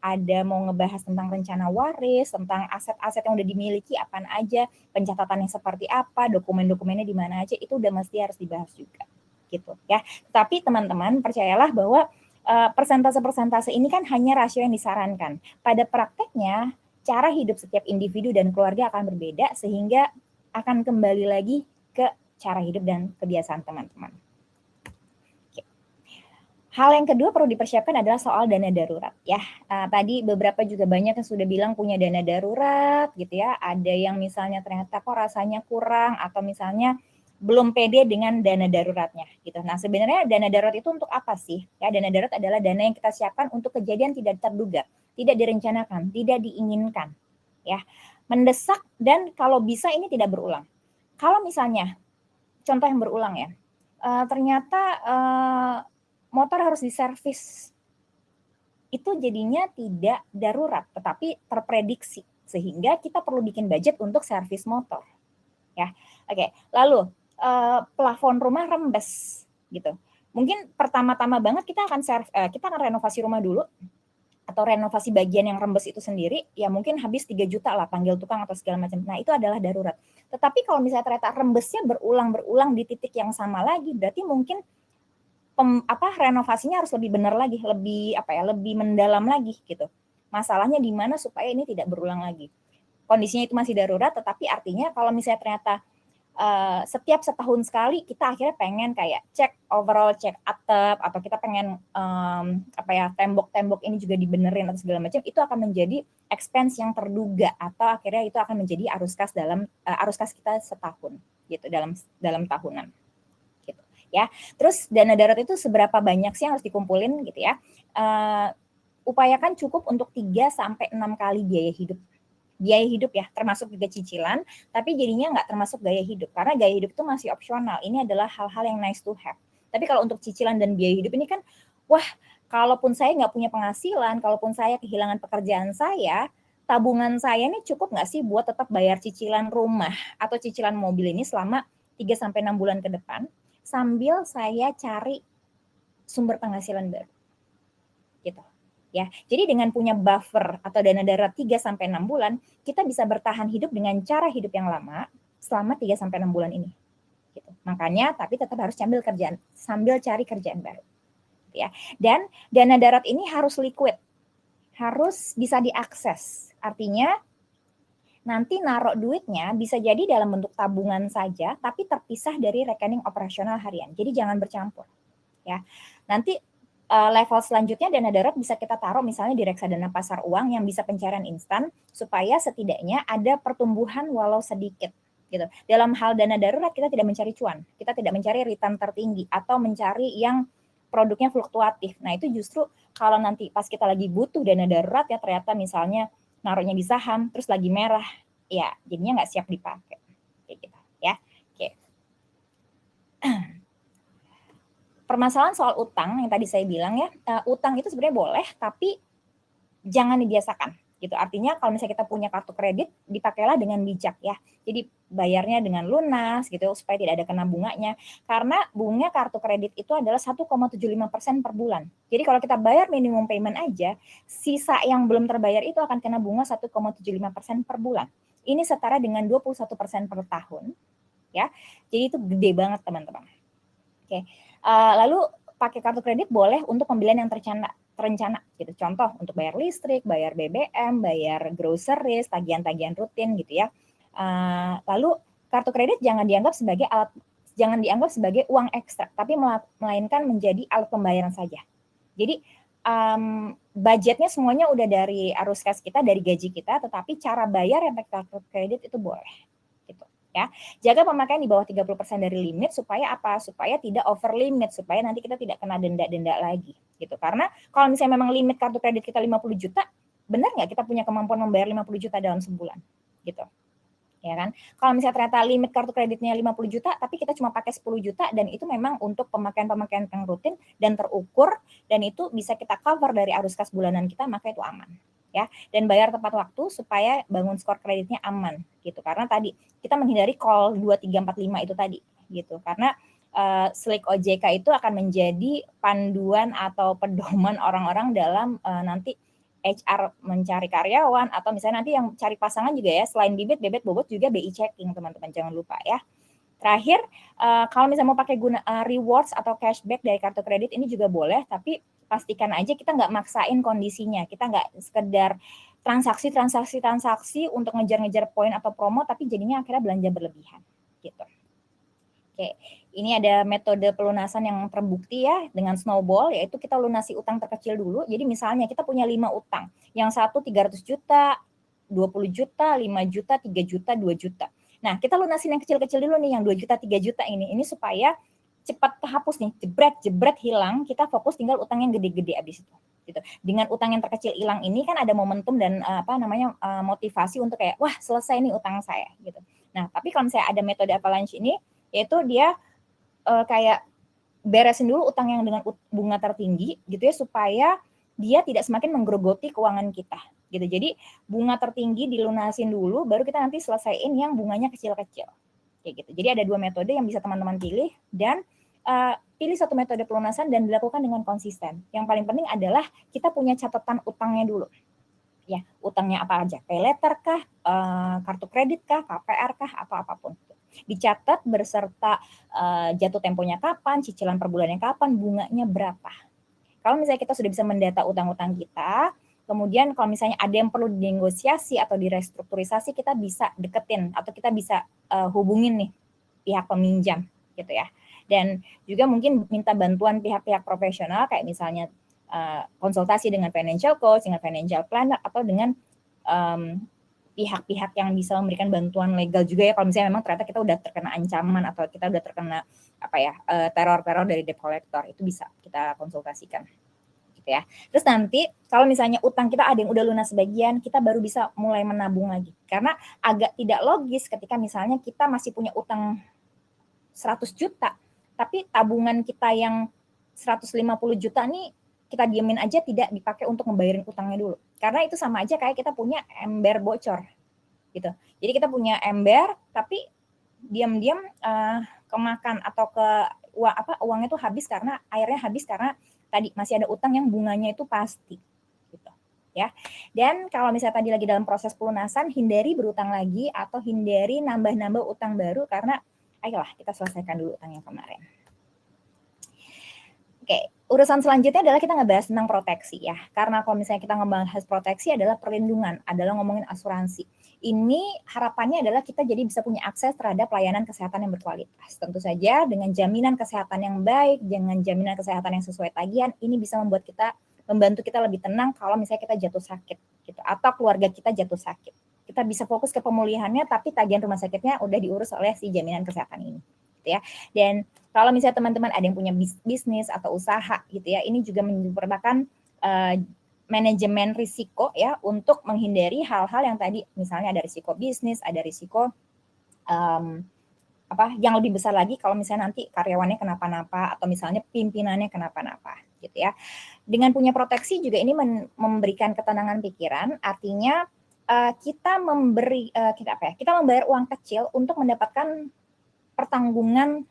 ada mau ngebahas tentang rencana waris, tentang aset-aset yang udah dimiliki apaan aja, pencatatannya seperti apa, dokumen-dokumennya di mana aja, itu udah mesti harus dibahas juga gitu ya. Tapi teman-teman percayalah bahwa persentase-persentase ini kan hanya rasio yang disarankan. Pada prakteknya, cara hidup setiap individu dan keluarga akan berbeda, sehingga akan kembali lagi ke cara hidup dan kebiasaan teman-teman. Hal yang kedua perlu dipersiapkan adalah soal dana darurat ya. Tadi beberapa juga banyak yang sudah bilang punya dana darurat gitu ya. Ada yang misalnya ternyata kok rasanya kurang, atau misalnya belum pede dengan dana daruratnya gitu. Nah, sebenarnya dana darurat itu untuk apa sih? Ya, dana darurat adalah dana yang kita siapkan untuk kejadian tidak terduga, tidak direncanakan, tidak diinginkan ya. Mendesak dan kalau bisa ini tidak berulang. Kalau misalnya contoh yang berulang ya, ternyata motor harus diservis, itu jadinya tidak darurat tetapi terprediksi, sehingga kita perlu bikin budget untuk servis motor ya. Oke, lalu plafon rumah rembes gitu. Mungkin pertama-tama banget kita akan renovasi rumah dulu, atau renovasi bagian yang rembes itu sendiri, ya mungkin habis 3 juta lah, panggil tukang atau segala macam. Nah, itu adalah darurat. Tetapi kalau misalnya ternyata rembesnya berulang-berulang di titik yang sama lagi, berarti mungkin renovasinya harus lebih benar lagi, lebih mendalam lagi gitu. Masalahnya di mana supaya ini tidak berulang lagi. Kondisinya itu masih darurat, tetapi artinya kalau misalnya ternyata setiap setahun sekali kita akhirnya pengen kayak cek atap, atau kita pengen tembok-tembok ini juga dibenerin atau segala macam, itu akan menjadi expense yang terduga, atau akhirnya itu akan menjadi arus kas kita setahun gitu, dalam tahunan gitu ya. Terus dana darurat itu seberapa banyak sih yang harus dikumpulin gitu ya. Upayakan cukup untuk 3 sampai 6 kali biaya hidup ya, termasuk juga cicilan, tapi jadinya nggak termasuk gaya hidup, karena gaya hidup itu masih opsional. Ini adalah hal-hal yang nice to have. Tapi kalau untuk cicilan dan biaya hidup ini kan, wah, kalaupun saya nggak punya penghasilan, kalaupun saya kehilangan pekerjaan saya, tabungan saya ini cukup nggak sih buat tetap bayar cicilan rumah atau cicilan mobil ini selama 3 sampai 6 bulan ke depan, sambil saya cari sumber penghasilan baru gitu. Ya, jadi dengan punya buffer atau dana darurat 3 sampai 6 bulan, kita bisa bertahan hidup dengan cara hidup yang lama selama 3 sampai 6 bulan ini. Gitu. Makanya tapi tetap harus sambil cari kerjaan baru. Gitu ya. Dan dana darurat ini harus liquid. Harus bisa diakses. Artinya nanti naruh duitnya bisa jadi dalam bentuk tabungan saja, tapi terpisah dari rekening operasional harian. Jadi jangan bercampur. Ya. Nanti level selanjutnya dana darurat bisa kita taruh misalnya di reksadana pasar uang yang bisa pencairan instan, supaya setidaknya ada pertumbuhan walau sedikit gitu. Dalam hal dana darurat kita tidak mencari cuan, kita tidak mencari return tertinggi atau mencari yang produknya fluktuatif. Nah, itu justru kalau nanti pas kita lagi butuh dana darurat ya, ternyata misalnya naruhnya di saham, terus lagi merah, ya jadinya nggak siap dipakai. Kayak gitu ya. Oke. Permasalahan soal utang yang tadi saya bilang ya, utang itu sebenarnya boleh, tapi jangan dibiasakan gitu. Artinya kalau misalnya kita punya kartu kredit, dipakailah dengan bijak ya. Jadi bayarnya dengan lunas gitu supaya tidak ada kena bunganya. Karena bunga kartu kredit itu adalah 1,75% per bulan. Jadi kalau kita bayar minimum payment aja, sisa yang belum terbayar itu akan kena bunga 1,75% per bulan. Ini setara dengan 21% per tahun ya. Jadi itu gede banget teman-teman. Oke. Lalu pakai kartu kredit boleh untuk pembelian yang terencana gitu. Contoh untuk bayar listrik, bayar BBM, bayar groceries, tagihan-tagihan rutin gitu ya. Lalu kartu kredit jangan dianggap sebagai uang ekstra, tapi melainkan menjadi alat pembayaran saja. Jadi budgetnya semuanya udah dari arus kas kita, dari gaji kita, tetapi cara bayar yang pakai kartu kredit itu boleh. Gitu. Ya, jaga pemakaian di bawah 30% dari limit supaya apa? Supaya tidak over limit, supaya nanti kita tidak kena denda-denda lagi gitu. Karena kalau misalnya memang limit kartu kredit kita 50 juta, benar nggak kita punya kemampuan membayar 50 juta dalam sebulan? Gitu. Ya kan? Kalau misalnya ternyata limit kartu kreditnya 50 juta, tapi kita cuma pakai 10 juta dan itu memang untuk pemakaian-pemakaian yang rutin dan terukur dan itu bisa kita cover dari arus kas bulanan kita, maka itu aman. Ya, dan bayar tepat waktu supaya bangun skor kreditnya aman gitu. Karena tadi kita menghindari call 2345 itu tadi gitu. Karena Slick OJK itu akan menjadi panduan atau pedoman orang-orang dalam nanti HR mencari karyawan atau misalnya nanti yang cari pasangan juga ya, selain bibit, bebet, bobot juga BI checking teman-teman, jangan lupa ya. Terakhir, kalau misalnya mau pakai rewards atau cashback dari kartu kredit ini juga boleh, tapi pastikan aja kita nggak maksain kondisinya, kita nggak sekedar transaksi untuk ngejar-ngejar poin atau promo, tapi jadinya akhirnya belanja berlebihan gitu. Oke, ini ada metode pelunasan yang terbukti ya dengan snowball, yaitu kita lunasi utang terkecil dulu. Jadi misalnya kita punya 5 utang, yang satu 300 juta, 20 juta, 5 juta, 3 juta, 2 juta. Nah, kita lunasin yang kecil-kecil dulu nih, yang 2 juta, 3 juta ini supaya cepat kehapus nih, jebret hilang, kita fokus tinggal utang yang gede-gede abis itu. Gitu. Dengan utang yang terkecil hilang ini kan ada momentum dan motivasi untuk kayak wah selesai nih utang saya gitu. Nah, tapi kalau misalnya ada metode avalanche ini, yaitu dia kayak beresin dulu utang yang dengan bunga tertinggi gitu ya supaya dia tidak semakin menggerogoti keuangan kita gitu. Jadi bunga tertinggi dilunasin dulu baru kita nanti selesaiin yang bunganya kecil-kecil kayak gitu. Jadi ada 2 metode yang bisa teman-teman pilih dan pilih satu metode pelunasan dan dilakukan dengan konsisten. Yang paling penting adalah kita punya catatan utangnya dulu. Ya, utangnya apa aja? Pay letter kah, kartu kredit kah, KPR kah, atau apapun. Dicatat berserta jatuh temponya kapan, cicilan per bulannya kapan, bunganya berapa. Kalau misalnya kita sudah bisa mendata utang-utang kita, kemudian kalau misalnya ada yang perlu dinegosiasi atau direstrukturisasi, kita bisa deketin atau kita bisa hubungin nih pihak peminjam gitu ya. Dan juga mungkin minta bantuan pihak-pihak profesional kayak misalnya konsultasi dengan financial coach, dengan financial planner atau dengan pihak-pihak yang bisa memberikan bantuan legal juga ya kalau misalnya memang ternyata kita udah terkena ancaman atau kita udah terkena teror-teror dari debt collector, itu bisa kita konsultasikan gitu ya. Terus nanti kalau misalnya utang kita ada yang udah lunas sebagian, kita baru bisa mulai menabung lagi. Karena agak tidak logis ketika misalnya kita masih punya utang 100 juta, tapi tabungan kita yang 150 juta nih kita diemin aja tidak dipakai untuk membayarin utangnya dulu. Karena itu sama aja kayak kita punya ember bocor gitu. Jadi kita punya ember tapi diam-diam kemakan atau uangnya itu habis karena airnya habis karena tadi masih ada utang yang bunganya itu pasti gitu ya. Dan kalau misalnya tadi lagi dalam proses pelunasan, hindari berutang lagi atau hindari nambah-nambah utang baru karena ayolah kita selesaikan dulu utang yang kemarin. Oke, urusan selanjutnya adalah kita ngebahas tentang proteksi ya. Karena kalau misalnya kita ngebahas proteksi adalah perlindungan, adalah ngomongin asuransi. Ini harapannya adalah kita jadi bisa punya akses terhadap layanan kesehatan yang berkualitas. Tentu saja dengan jaminan kesehatan yang baik, dengan jaminan kesehatan yang sesuai tagihan, ini bisa membantu kita lebih tenang kalau misalnya kita jatuh sakit gitu atau keluarga kita jatuh sakit. Kita bisa fokus ke pemulihannya tapi tagihan rumah sakitnya udah diurus oleh si jaminan kesehatan ini. Gitu ya. Dan kalau misalnya teman-teman ada yang punya bisnis atau usaha gitu ya, ini juga merupakan manajemen risiko ya untuk menghindari hal-hal yang tadi misalnya ada risiko bisnis, ada risiko yang lebih besar lagi kalau misalnya nanti karyawannya kenapa-napa atau misalnya pimpinannya kenapa-napa gitu ya. Dengan punya proteksi juga ini memberikan ketenangan pikiran, artinya kita membayar uang kecil untuk mendapatkan pertanggungan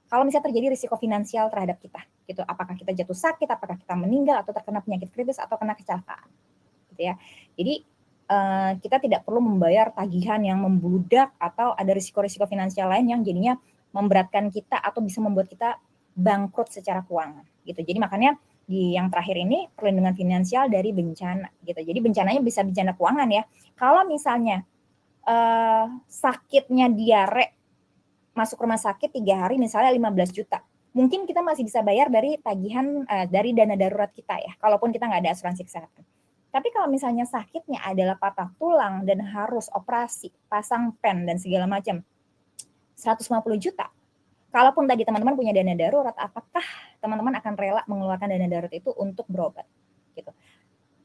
kalau misalnya terjadi risiko finansial terhadap kita gitu. Apakah kita jatuh sakit, apakah kita meninggal atau terkena penyakit kritis atau kena kecelakaan gitu ya. Jadi kita tidak perlu membayar tagihan yang membludak atau ada risiko-risiko finansial lain yang jadinya memberatkan kita atau bisa membuat kita bangkrut secara keuangan gitu. Jadi makanya di yang terakhir ini perlindungan finansial dari bencana gitu. Jadi bencananya bisa bencana keuangan ya. Kalau misalnya sakitnya diare masuk rumah sakit 3 hari misalnya 15 juta. Mungkin kita masih bisa bayar dari tagihan dari dana darurat kita ya. Kalaupun kita nggak ada asuransi kesehatan. Tapi kalau misalnya sakitnya adalah patah tulang dan harus operasi, pasang pen dan segala macam, 150 juta. Kalaupun tadi teman-teman punya dana darurat, apakah teman-teman akan rela mengeluarkan dana darurat itu untuk berobat? Gitu.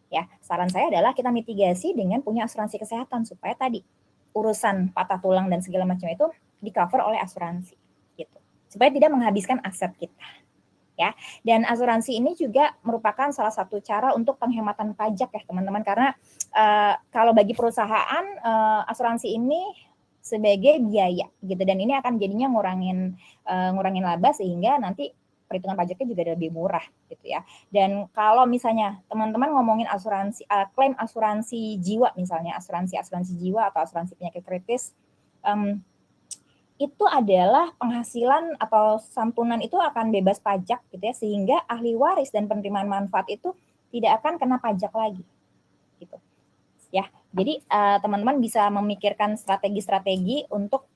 Ya, saran saya adalah kita mitigasi dengan punya asuransi kesehatan supaya tadi urusan patah tulang dan segala macam itu di-cover oleh asuransi gitu. Supaya tidak menghabiskan aset kita. Ya, dan asuransi ini juga merupakan salah satu cara untuk penghematan pajak ya teman-teman, karena kalau bagi perusahaan asuransi ini sebagai biaya gitu, dan ini akan jadinya ngurangin laba sehingga nanti perhitungan pajaknya juga lebih murah gitu ya. Dan kalau misalnya teman-teman ngomongin asuransi klaim asuransi jiwa misalnya, asuransi jiwa atau asuransi penyakit kritis, itu adalah penghasilan atau santunan itu akan bebas pajak gitu ya, sehingga ahli waris dan penerimaan manfaat itu tidak akan kena pajak lagi gitu ya. Jadi teman-teman bisa memikirkan strategi-strategi untuk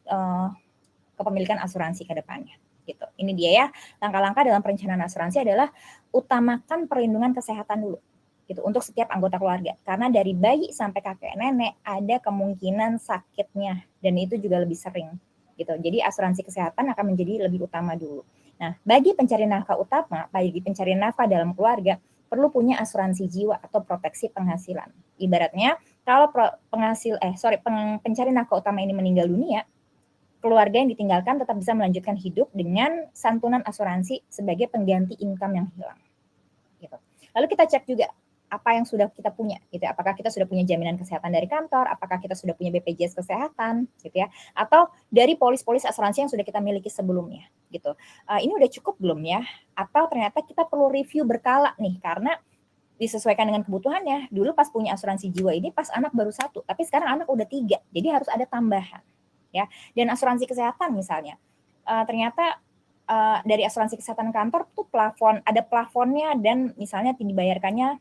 kepemilikan asuransi ke depannya gitu. Ini dia ya, langkah-langkah dalam perencanaan asuransi adalah utamakan perlindungan kesehatan dulu gitu untuk setiap anggota keluarga, karena dari bayi sampai kakek nenek ada kemungkinan sakitnya dan itu juga lebih sering gitu. Jadi asuransi kesehatan akan menjadi lebih utama dulu. Nah, bagi pencari nafkah utama, bagi pencari nafkah dalam keluarga perlu punya asuransi jiwa atau proteksi penghasilan. Ibaratnya kalau pencari nafkah utama ini meninggal dunia, keluarga yang ditinggalkan tetap bisa melanjutkan hidup dengan santunan asuransi sebagai pengganti income yang hilang. Gitu. Lalu kita cek juga apa yang sudah kita punya gitu ya. Apakah kita sudah punya jaminan kesehatan dari kantor, apakah kita sudah punya BPJS kesehatan gitu ya, atau dari polis-polis asuransi yang sudah kita miliki sebelumnya gitu. Ini udah cukup belum ya, atau ternyata kita perlu review berkala nih karena disesuaikan dengan kebutuhannya. Dulu pas punya asuransi jiwa ini pas anak baru 1, tapi sekarang anak udah 3, jadi harus ada tambahan ya. Dan asuransi kesehatan misalnya ternyata dari asuransi kesehatan kantor tuh ada plafonnya dan misalnya dibayarkannya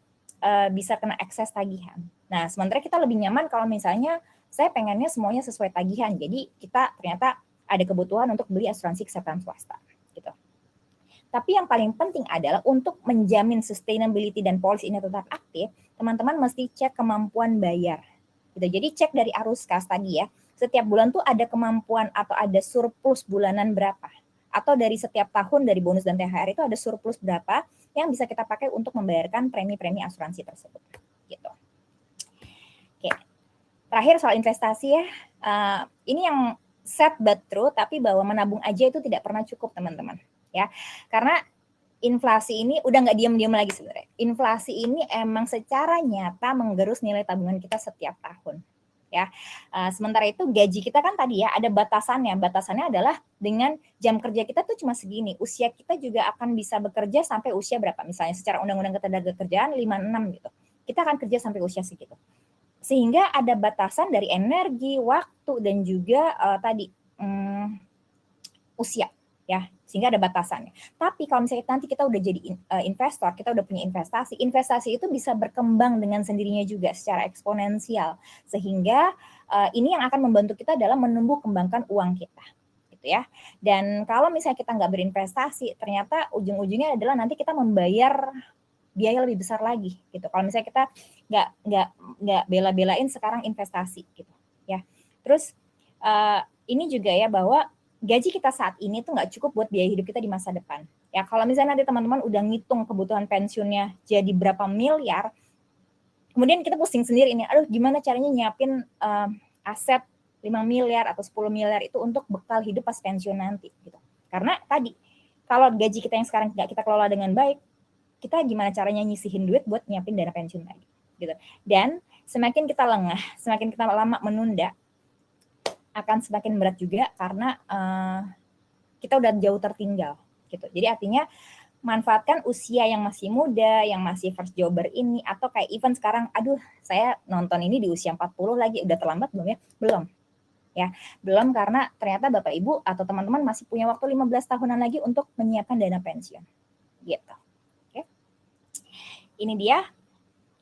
bisa kena ekses tagihan. Nah, sementara kita lebih nyaman kalau misalnya saya pengennya semuanya sesuai tagihan. Jadi kita ternyata ada kebutuhan untuk beli asuransi kesehatan swasta gitu. Tapi yang paling penting adalah untuk menjamin sustainability dan polis ini tetap aktif, teman-teman mesti cek kemampuan bayar. Gitu. Jadi cek dari arus kas tadi ya. Setiap bulan tuh ada kemampuan atau ada surplus bulanan berapa. Atau dari setiap tahun dari bonus dan THR itu ada surplus berapa yang bisa kita pakai untuk membayarkan premi-premi asuransi tersebut. Gitu. Oke. Terakhir soal investasi ya. Ini yang sad but true, tapi bahwa menabung aja itu tidak pernah cukup teman-teman. Ya, karena inflasi ini udah nggak diam-diam lagi sebenarnya. Inflasi ini emang secara nyata menggerus nilai tabungan kita setiap tahun. Ya, sementara itu gaji kita kan tadi ya ada batasannya. Batasannya adalah dengan jam kerja kita tuh cuma segini. Usia kita juga akan bisa bekerja sampai usia berapa? Misalnya secara undang-undang ketenagakerjaan 56 gitu. Kita akan kerja sampai usia segitu. Sehingga ada batasan dari energi, waktu dan juga usia ya, sehingga ada batasannya. Tapi kalau misalnya nanti kita udah jadi investor, kita udah punya investasi itu bisa berkembang dengan sendirinya juga secara eksponensial, sehingga ini yang akan membantu kita dalam menumbuh kembangkan uang kita gitu ya. Dan kalau misalnya kita nggak berinvestasi, ternyata ujung-ujungnya adalah nanti kita membayar biaya lebih besar lagi gitu. Kalau misalnya kita nggak bela-belain sekarang investasi gitu ya. Terus ini juga ya bahwa gaji kita saat ini tuh nggak cukup buat biaya hidup kita di masa depan. Ya kalau misalnya nanti teman-teman udah ngitung kebutuhan pensiunnya jadi berapa miliar, Kemudian kita pusing sendiri ini, aduh gimana caranya nyiapin aset 5 miliar atau 10 miliar itu untuk bekal hidup pas pensiun nanti gitu. Karena tadi kalau gaji kita yang sekarang tidak kita kelola dengan baik, kita gimana caranya nyisihin duit buat nyiapin dana pensiun lagi gitu. Dan semakin kita lengah, semakin kita lama menunda, akan semakin berat juga karena kita udah jauh tertinggal gitu. Jadi artinya manfaatkan usia yang masih muda, yang masih first jobber ini, atau kayak event sekarang, aduh saya nonton ini di usia 40 lagi, udah terlambat belum ya? Belum. Ya, belum karena ternyata Bapak Ibu atau teman-teman masih punya waktu 15 tahunan lagi untuk menyiapkan dana pensiun. Gitu. Oke. Ini dia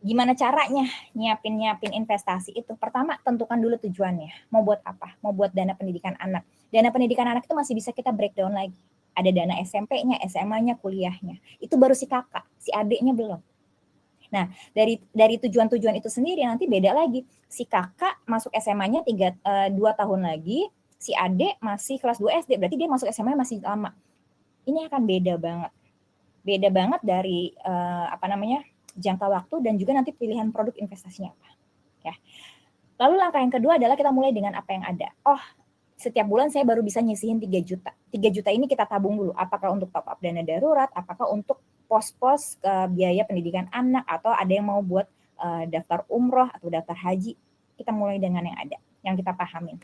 gimana caranya nyiapin investasi itu. Pertama, tentukan dulu tujuannya. Mau buat apa? Mau buat dana pendidikan anak. Dana pendidikan anak itu masih bisa kita breakdown lagi. Ada dana SMP-nya, SMA-nya, kuliahnya. Itu baru si kakak, si adiknya belum. Nah, dari tujuan-tujuan itu sendiri nanti beda lagi. Si kakak masuk SMA-nya 2 tahun lagi, si adik masih kelas 2 SD, berarti dia masuk SMA masih lama. Ini akan beda banget. Beda banget dari jangka waktu dan juga nanti pilihan produk investasinya apa. Ya. Lalu langkah yang kedua adalah kita mulai dengan apa yang ada. Oh, setiap bulan saya baru bisa nyisihin 3 juta. 3 juta ini kita tabung dulu. Apakah untuk top up dana darurat, apakah untuk pos-pos biaya pendidikan anak, atau ada yang mau buat daftar umroh atau daftar haji. Kita mulai dengan yang ada, yang kita pahamin.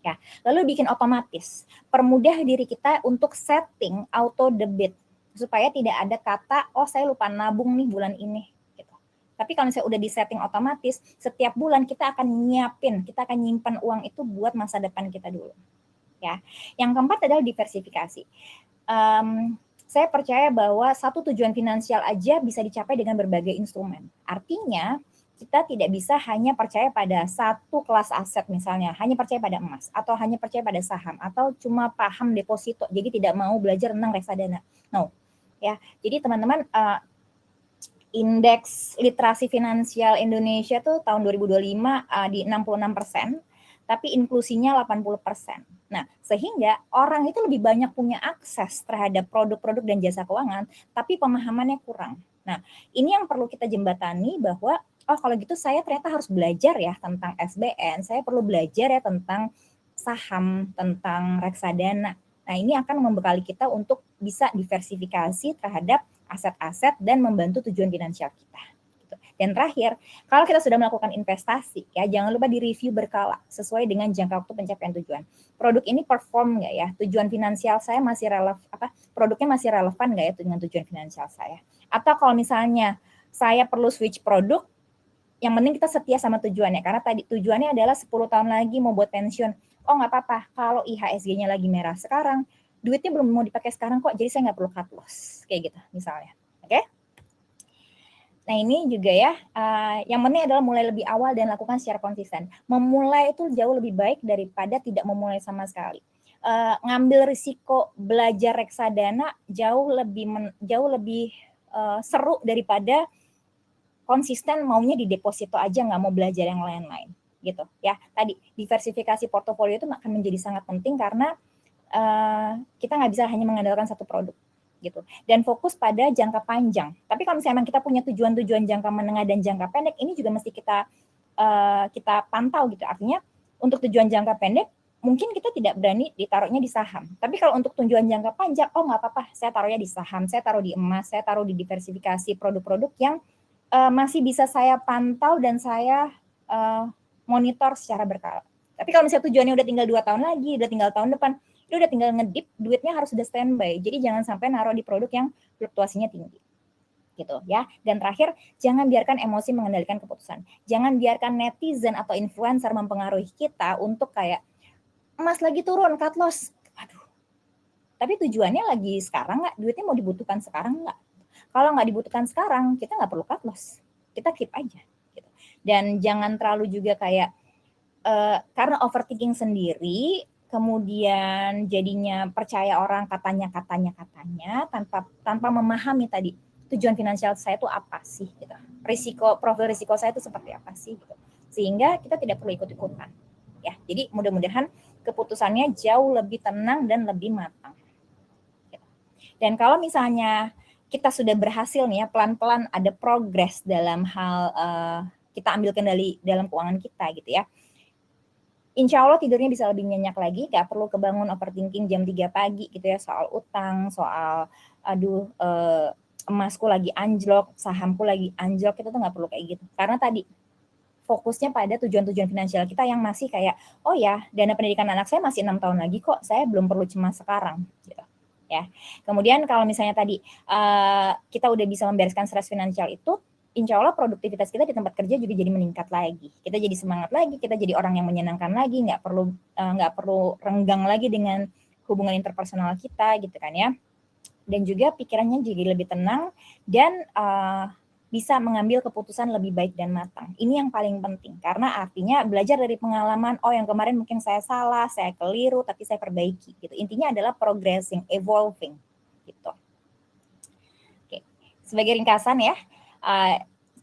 Ya, lalu bikin otomatis. Permudah diri kita untuk setting auto debit supaya tidak ada kata, oh saya lupa nabung nih bulan ini. Gitu. Tapi kalau misalnya udah disetting otomatis, setiap bulan kita akan nyiapin, kita akan nyimpan uang itu buat masa depan kita dulu. Ya, yang keempat adalah diversifikasi. Saya percaya bahwa satu tujuan finansial aja bisa dicapai dengan berbagai instrumen. Artinya kita tidak bisa hanya percaya pada satu kelas aset misalnya, hanya percaya pada emas, atau hanya percaya pada saham, atau cuma paham deposito, jadi tidak mau belajar tentang reksadana. No, ya. Jadi teman-teman, indeks literasi finansial Indonesia tuh tahun 2025 di 66%, tapi inklusinya 80%. Nah, sehingga orang itu lebih banyak punya akses terhadap produk-produk dan jasa keuangan, tapi pemahamannya kurang. Nah, ini yang perlu kita jembatani bahwa, oh kalau gitu saya ternyata harus belajar ya tentang SBN, saya perlu belajar ya tentang saham, tentang reksadana. Nah, ini akan membekali kita untuk bisa diversifikasi terhadap aset-aset dan membantu tujuan finansial kita. Dan terakhir, kalau kita sudah melakukan investasi, ya jangan lupa direview berkala sesuai dengan jangka waktu pencapaian tujuan. Produk ini perform nggak ya? Tujuan finansial saya masih produknya masih relevan nggak ya dengan tujuan finansial saya? Atau kalau misalnya saya perlu switch produk, yang penting kita setia sama tujuannya. Karena tadi tujuannya adalah 10 tahun lagi mau buat pensiun. Oh nggak apa-apa, kalau IHSG-nya lagi merah sekarang, duitnya belum mau dipakai sekarang kok, jadi saya nggak perlu cut loss. Kayak gitu misalnya. Oke? Nah ini juga ya, yang penting adalah mulai lebih awal dan lakukan secara konsisten. Memulai itu jauh lebih baik daripada tidak memulai sama sekali. Ngambil risiko belajar reksadana jauh lebih seru daripada konsisten maunya di deposito aja, nggak mau belajar yang lain-lain gitu ya. Tadi diversifikasi portofolio itu akan menjadi sangat penting karena kita nggak bisa hanya mengandalkan satu produk gitu. Dan fokus pada jangka panjang. Tapi kalau misalnya kita punya tujuan-tujuan jangka menengah dan jangka pendek, ini juga mesti kita pantau gitu. Artinya untuk tujuan jangka pendek mungkin kita tidak berani ditaruhnya di saham. Tapi kalau untuk tujuan jangka panjang, oh nggak apa-apa, saya taruhnya di saham, saya taruh di emas, saya taruh di diversifikasi produk-produk yang masih bisa saya pantau dan saya monitor secara berkala. Tapi kalau misalnya tujuannya udah tinggal 2 tahun lagi, udah tinggal tahun depan, itu udah tinggal ngedip, duitnya harus sudah standby. Jadi jangan sampai naruh di produk yang fluktuasinya tinggi. Gitu ya. Dan terakhir, jangan biarkan emosi mengendalikan keputusan. Jangan biarkan netizen atau influencer mempengaruhi kita untuk kayak emas lagi turun, cut loss. Aduh. Tapi tujuannya lagi sekarang nggak? Duitnya mau dibutuhkan sekarang nggak? Kalau nggak dibutuhkan sekarang, kita nggak perlu cut loss. Kita keep aja. Gitu. Dan jangan terlalu juga kayak, karena overthinking sendiri, kemudian jadinya percaya orang katanya tanpa memahami tadi tujuan finansial saya itu apa sih gitu. Profil risiko saya itu seperti apa sih gitu. Sehingga kita tidak perlu ikut-ikutan. Ya, jadi mudah-mudahan keputusannya jauh lebih tenang dan lebih matang. Dan kalau misalnya kita sudah berhasil nih ya, pelan-pelan ada progres dalam hal kita ambil kendali dalam keuangan kita gitu ya. Insya Allah tidurnya bisa lebih nyenyak lagi, gak perlu kebangun overthinking jam 3 pagi gitu ya, soal utang, soal aduh emasku lagi anjlok, sahamku lagi anjlok, kita tuh gak perlu kayak gitu. Karena tadi fokusnya pada tujuan-tujuan finansial kita yang masih kayak, oh ya dana pendidikan anak saya masih 6 tahun lagi kok, saya belum perlu cemas sekarang gitu ya. Kemudian kalau misalnya tadi kita udah bisa membereskan stres finansial itu, insya Allah produktivitas kita di tempat kerja juga jadi meningkat lagi. Kita jadi semangat lagi, kita jadi orang yang menyenangkan lagi, nggak perlu renggang lagi dengan hubungan interpersonal kita gitu kan ya. Dan juga pikirannya jadi lebih tenang dan bisa mengambil keputusan lebih baik dan matang. Ini yang paling penting karena artinya belajar dari pengalaman, oh yang kemarin mungkin saya salah, saya keliru, tapi saya perbaiki gitu. Intinya adalah progressing, evolving gitu. Oke. Sebagai ringkasan ya,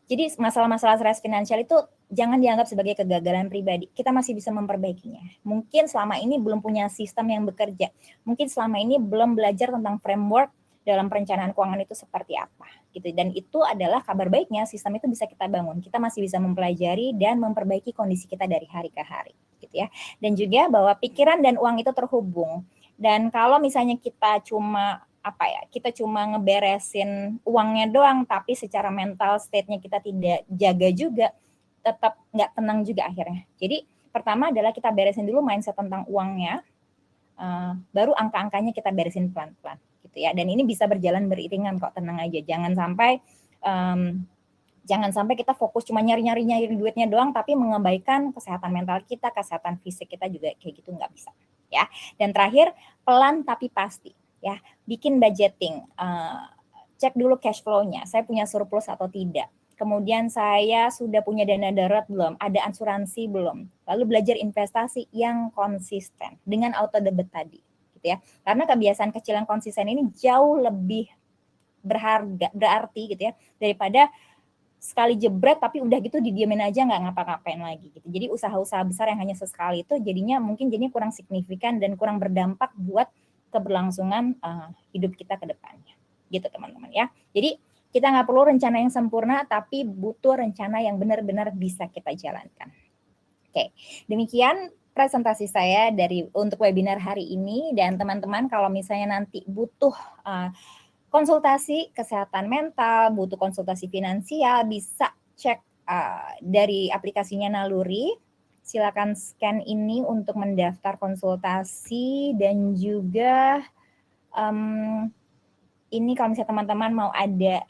jadi masalah-masalah stres finansial itu jangan dianggap sebagai kegagalan pribadi. Kita masih bisa memperbaikinya. Mungkin selama ini belum punya sistem yang bekerja. Mungkin selama ini belum belajar tentang framework dalam perencanaan keuangan itu seperti apa gitu. Dan itu adalah kabar baiknya, sistem itu bisa kita bangun. Kita masih bisa mempelajari dan memperbaiki kondisi kita dari hari ke hari gitu ya. Dan juga bahwa pikiran dan uang itu terhubung. Dan kalau misalnya kita kita cuma ngeberesin uangnya doang, tapi secara mental state-nya kita tidak jaga juga, tetap nggak tenang juga akhirnya. Jadi pertama adalah kita beresin dulu mindset tentang uangnya, baru angka-angkanya kita beresin pelan-pelan gitu ya. Dan ini bisa berjalan beriringan kok, tenang aja. Jangan sampai kita fokus cuma nyari duitnya doang, tapi mengabaikan kesehatan mental kita, kesehatan fisik kita juga kayak gitu nggak bisa ya. Dan terakhir, pelan tapi pasti. Ya, bikin budgeting, cek dulu cash flow-nya, saya punya surplus atau tidak. Kemudian saya sudah punya dana darurat belum, ada asuransi belum. Lalu belajar investasi yang konsisten dengan auto debit tadi, gitu ya. Karena kebiasaan kecil yang konsisten ini jauh lebih berarti gitu ya, daripada sekali jebret tapi udah gitu didiamin aja nggak ngapa-ngapain lagi gitu. Jadi usaha-usaha besar yang hanya sesekali itu jadinya kurang signifikan dan kurang berdampak buat keberlangsungan hidup kita ke depannya gitu teman-teman ya. Jadi kita nggak perlu rencana yang sempurna, tapi butuh rencana yang benar-benar bisa kita jalankan. Oke, demikian presentasi saya untuk webinar hari ini. Dan teman-teman kalau misalnya nanti butuh konsultasi kesehatan mental, butuh konsultasi finansial, bisa cek dari aplikasinya Naluri. Silakan scan ini untuk mendaftar konsultasi. Dan juga ini kalau misalnya teman-teman mau ada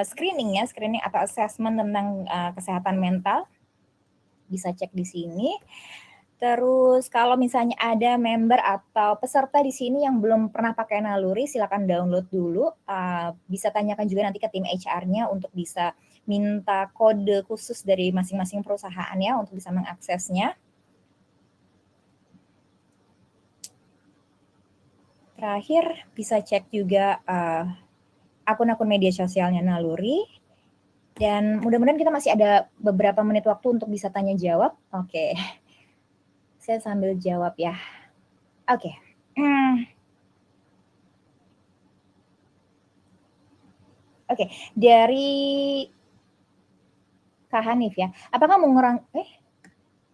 screening atau assessment tentang kesehatan mental, bisa cek di sini. Terus kalau misalnya ada member atau peserta di sini yang belum pernah pakai Naluri, silakan download dulu. Bisa tanyakan juga nanti ke tim HR-nya untuk bisa minta kode khusus dari masing-masing perusahaan ya untuk bisa mengaksesnya. Terakhir bisa cek juga akun-akun media sosialnya Naluri. Dan mudah-mudahan kita masih ada beberapa menit waktu untuk bisa tanya jawab. Oke. Saya sambil jawab ya. Oke. Oke, dari Kak Hanif ya.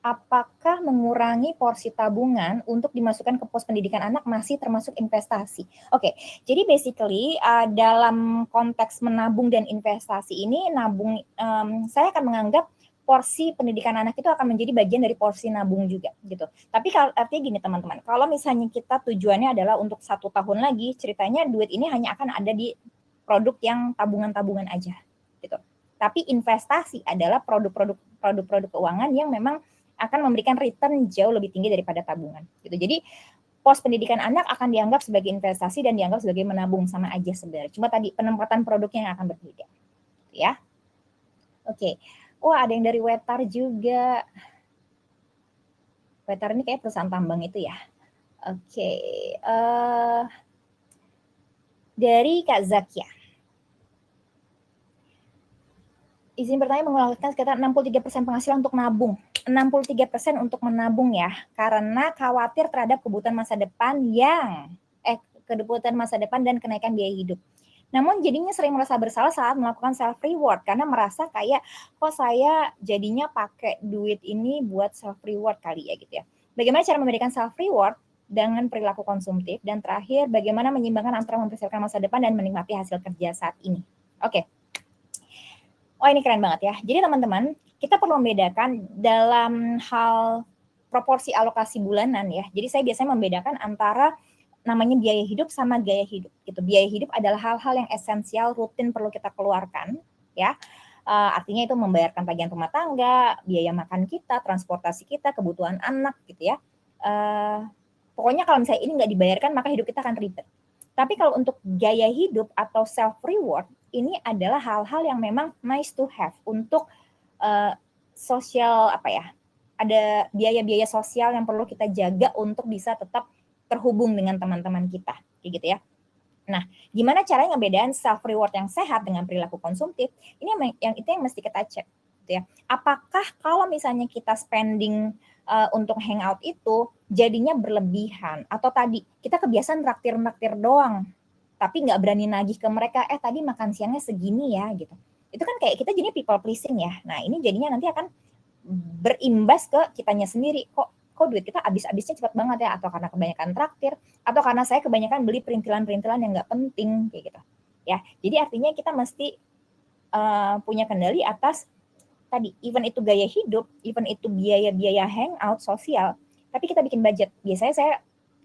Apakah mengurangi porsi tabungan untuk dimasukkan ke pos pendidikan anak masih termasuk investasi? Oke, jadi basically dalam konteks menabung dan investasi ini, saya akan menganggap porsi pendidikan anak itu akan menjadi bagian dari porsi nabung juga gitu. Tapi artinya gini teman-teman, kalau misalnya kita tujuannya adalah untuk 1 tahun lagi, ceritanya duit ini hanya akan ada di produk yang tabungan-tabungan aja gitu. Tapi investasi adalah produk-produk keuangan yang memang akan memberikan return jauh lebih tinggi daripada tabungan gitu. Jadi pos pendidikan anak akan dianggap sebagai investasi dan dianggap sebagai menabung, sama aja sebenarnya. Cuma tadi penempatan produknya yang akan berbeda ya. Oke. Wah, ada yang dari Wetar juga. Wetar ini kayak perusahaan tambang itu ya. Oke. Dari Kak Zakia. Izin bertanya, mengeluarkan sekitar 63% penghasilan untuk nabung. 63% untuk menabung ya, karena khawatir terhadap kebutuhan masa depan dan kenaikan biaya hidup. namun jadinya sering merasa bersalah saat melakukan self reward karena merasa kayak kok saya jadinya pakai duit ini buat self reward kali ya gitu ya. Bagaimana cara membedakan self reward dengan perilaku konsumtif, dan terakhir bagaimana menyeimbangkan antara mempersiapkan masa depan dan menikmati hasil kerja saat ini. Oke. Oh, ini keren banget ya. Jadi teman-teman, kita perlu membedakan dalam hal proporsi alokasi bulanan ya. Jadi saya biasanya membedakan antara namanya biaya hidup sama gaya hidup gitu. Biaya hidup adalah hal-hal yang esensial rutin perlu kita keluarkan ya. Artinya itu membayarkan tagihan rumah tangga, biaya makan kita, transportasi kita, kebutuhan anak gitu ya. Pokoknya kalau misalnya ini nggak dibayarkan maka hidup kita akan ribet. Tapi kalau untuk gaya hidup atau self reward, ini adalah hal-hal yang memang nice to have untuk sosial apa ya? Ada biaya-biaya sosial yang perlu kita jaga untuk bisa tetap terhubung dengan teman-teman kita, kayak gitu ya. Nah, gimana caranya ngebedain self reward yang sehat dengan perilaku konsumtif? Ini yang itu yang mesti kita cek, gitu ya. Apakah kalau misalnya kita spending untuk hangout itu jadinya berlebihan, atau tadi kita kebiasaan naktir doang, tapi nggak berani nagih ke mereka, tadi makan siangnya segini ya gitu. Itu kan kayak kita jadinya people pleasing ya. Nah, ini jadinya nanti akan berimbas ke kitanya sendiri, kok duit kita habis-habisnya cepat banget ya, atau karena kebanyakan traktir, atau karena saya kebanyakan beli perintilan-perintilan yang nggak penting kayak gitu ya. Jadi artinya kita mesti punya kendali atas tadi, even itu gaya hidup, even itu biaya-biaya hangout sosial, tapi kita bikin budget. Biasanya saya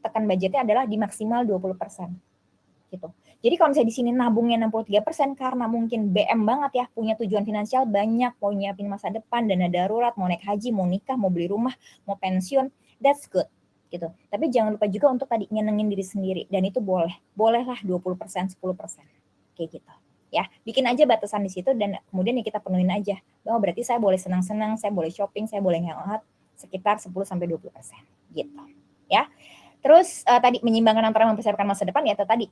tekan budgetnya adalah di maksimal 20%. Gitu. Jadi kalau misalnya di sini nabungnya 63% karena mungkin BM banget ya, punya tujuan finansial banyak, mau nyiapin masa depan, dana darurat, mau naik haji, mau nikah, mau beli rumah, mau pensiun, that's good gitu. Tapi jangan lupa juga untuk tadi nyenengin diri sendiri, dan itu bolehlah 20%, 10% kayak gitu. Ya, bikin aja batasan di situ dan kemudian ya kita penuhin aja. Oh, berarti saya boleh senang-senang, saya boleh shopping, saya boleh hangout sekitar 10-20% gitu. Ya. Terus tadi menyeimbangkan antara mempersiapkan masa depan ya tadi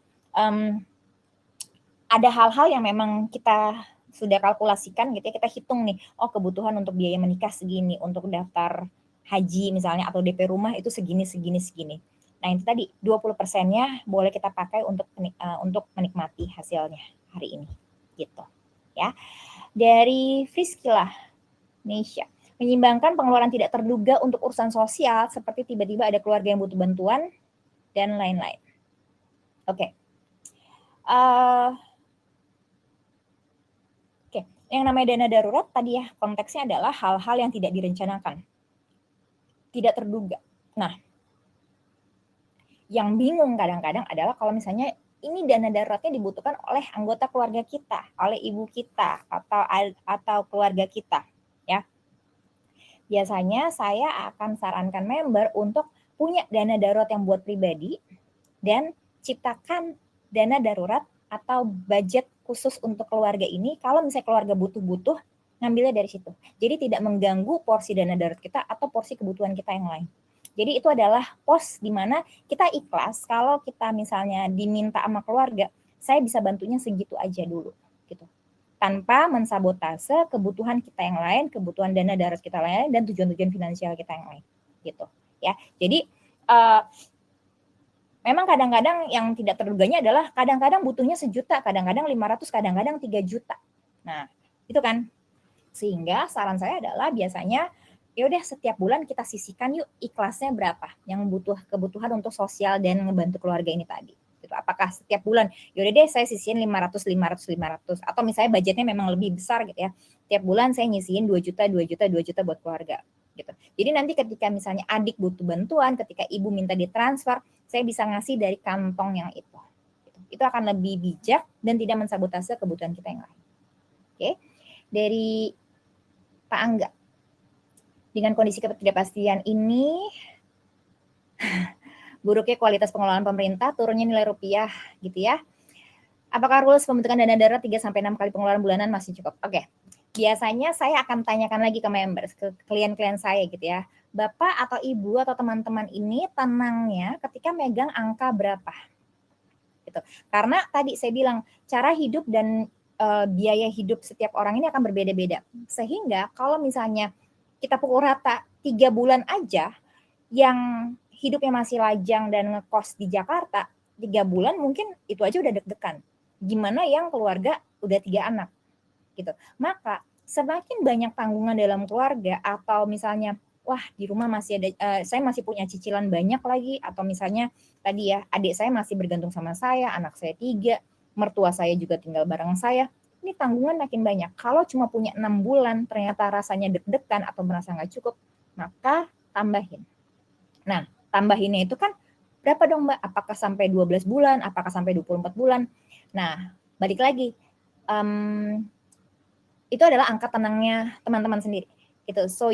ada hal-hal yang memang kita sudah kalkulasikan gitu ya, kita hitung nih, oh kebutuhan untuk biaya menikah segini, untuk daftar haji misalnya atau DP rumah itu segini. Nah itu tadi 20%-nya boleh kita pakai untuk menikmati hasilnya hari ini gitu ya. Dari Friskilah Nesha, menyeimbangkan pengeluaran tidak terduga untuk urusan sosial seperti tiba-tiba ada keluarga yang butuh bantuan dan lain-lain. Oke. Yang namanya dana darurat tadi ya, konteksnya adalah hal-hal yang tidak direncanakan, tidak terduga. Nah, yang bingung kadang-kadang adalah kalau misalnya ini dana daruratnya dibutuhkan oleh anggota keluarga kita, oleh ibu kita, atau keluarga kita, ya. Biasanya saya akan sarankan member untuk punya dana darurat yang buat pribadi dan ciptakan dana darurat atau budget khusus untuk keluarga ini. Kalau misalnya keluarga butuh-butuh, ngambilnya dari situ. Jadi tidak mengganggu porsi dana darurat kita atau porsi kebutuhan kita yang lain. Jadi itu adalah pos di mana kita ikhlas kalau kita misalnya diminta sama keluarga, saya bisa bantunya segitu aja dulu gitu. Tanpa mensabotase kebutuhan kita yang lain, kebutuhan dana darurat kita lain, dan tujuan-tujuan finansial kita yang lain gitu ya. Jadi memang kadang-kadang yang tidak terduganya adalah kadang-kadang butuhnya 1 juta, kadang-kadang 500, kadang-kadang 3 juta. Nah, itu kan. Sehingga saran saya adalah biasanya ya udah setiap bulan kita sisihkan yuk ikhlasnya berapa yang kebutuhan untuk sosial dan ngebantu keluarga ini tadi. Gitu. Apakah setiap bulan ya udah deh saya sisihin 500 atau misalnya budgetnya memang lebih besar gitu ya. Tiap bulan saya nyisihin 2 juta buat keluarga gitu. Jadi nanti ketika misalnya adik butuh bantuan, ketika ibu minta ditransfer, saya bisa ngasih dari kantong yang itu. Itu akan lebih bijak dan tidak mensabotase kebutuhan kita yang lain. Oke. Dari Pak Angga. Dengan kondisi ketidakpastian ini, buruknya kualitas pengelolaan pemerintah, turunnya nilai rupiah gitu ya. Apakah rules pembentukan dana darurat 3-6 kali pengeluaran bulanan masih cukup? Oke. Biasanya saya akan tanyakan lagi ke members, ke klien-klien saya gitu ya. Bapak atau Ibu atau teman-teman ini tenangnya ketika megang angka berapa? Gitu. Karena tadi saya bilang cara hidup dan biaya hidup setiap orang ini akan berbeda-beda. Sehingga kalau misalnya kita pukul rata 3 bulan aja yang hidupnya masih lajang dan ngekos di Jakarta, 3 bulan mungkin itu aja udah deg-degan. Gimana yang keluarga udah 3 anak gitu. Maka semakin banyak tanggungan dalam keluarga atau misalnya wah di rumah masih ada saya masih punya cicilan banyak lagi atau misalnya tadi ya adik saya masih bergantung sama saya, anak saya 3, mertua saya juga tinggal bareng saya. Ini tanggungan makin banyak. Kalau cuma punya 6 bulan ternyata rasanya deg-degan atau merasa nggak cukup, maka tambahin. Nah, tambahinnya itu kan berapa dong Mbak? Apakah sampai 12 bulan? Apakah sampai 24 bulan? Nah, balik lagi. Itu adalah angka tenangnya teman-teman sendiri gitu. So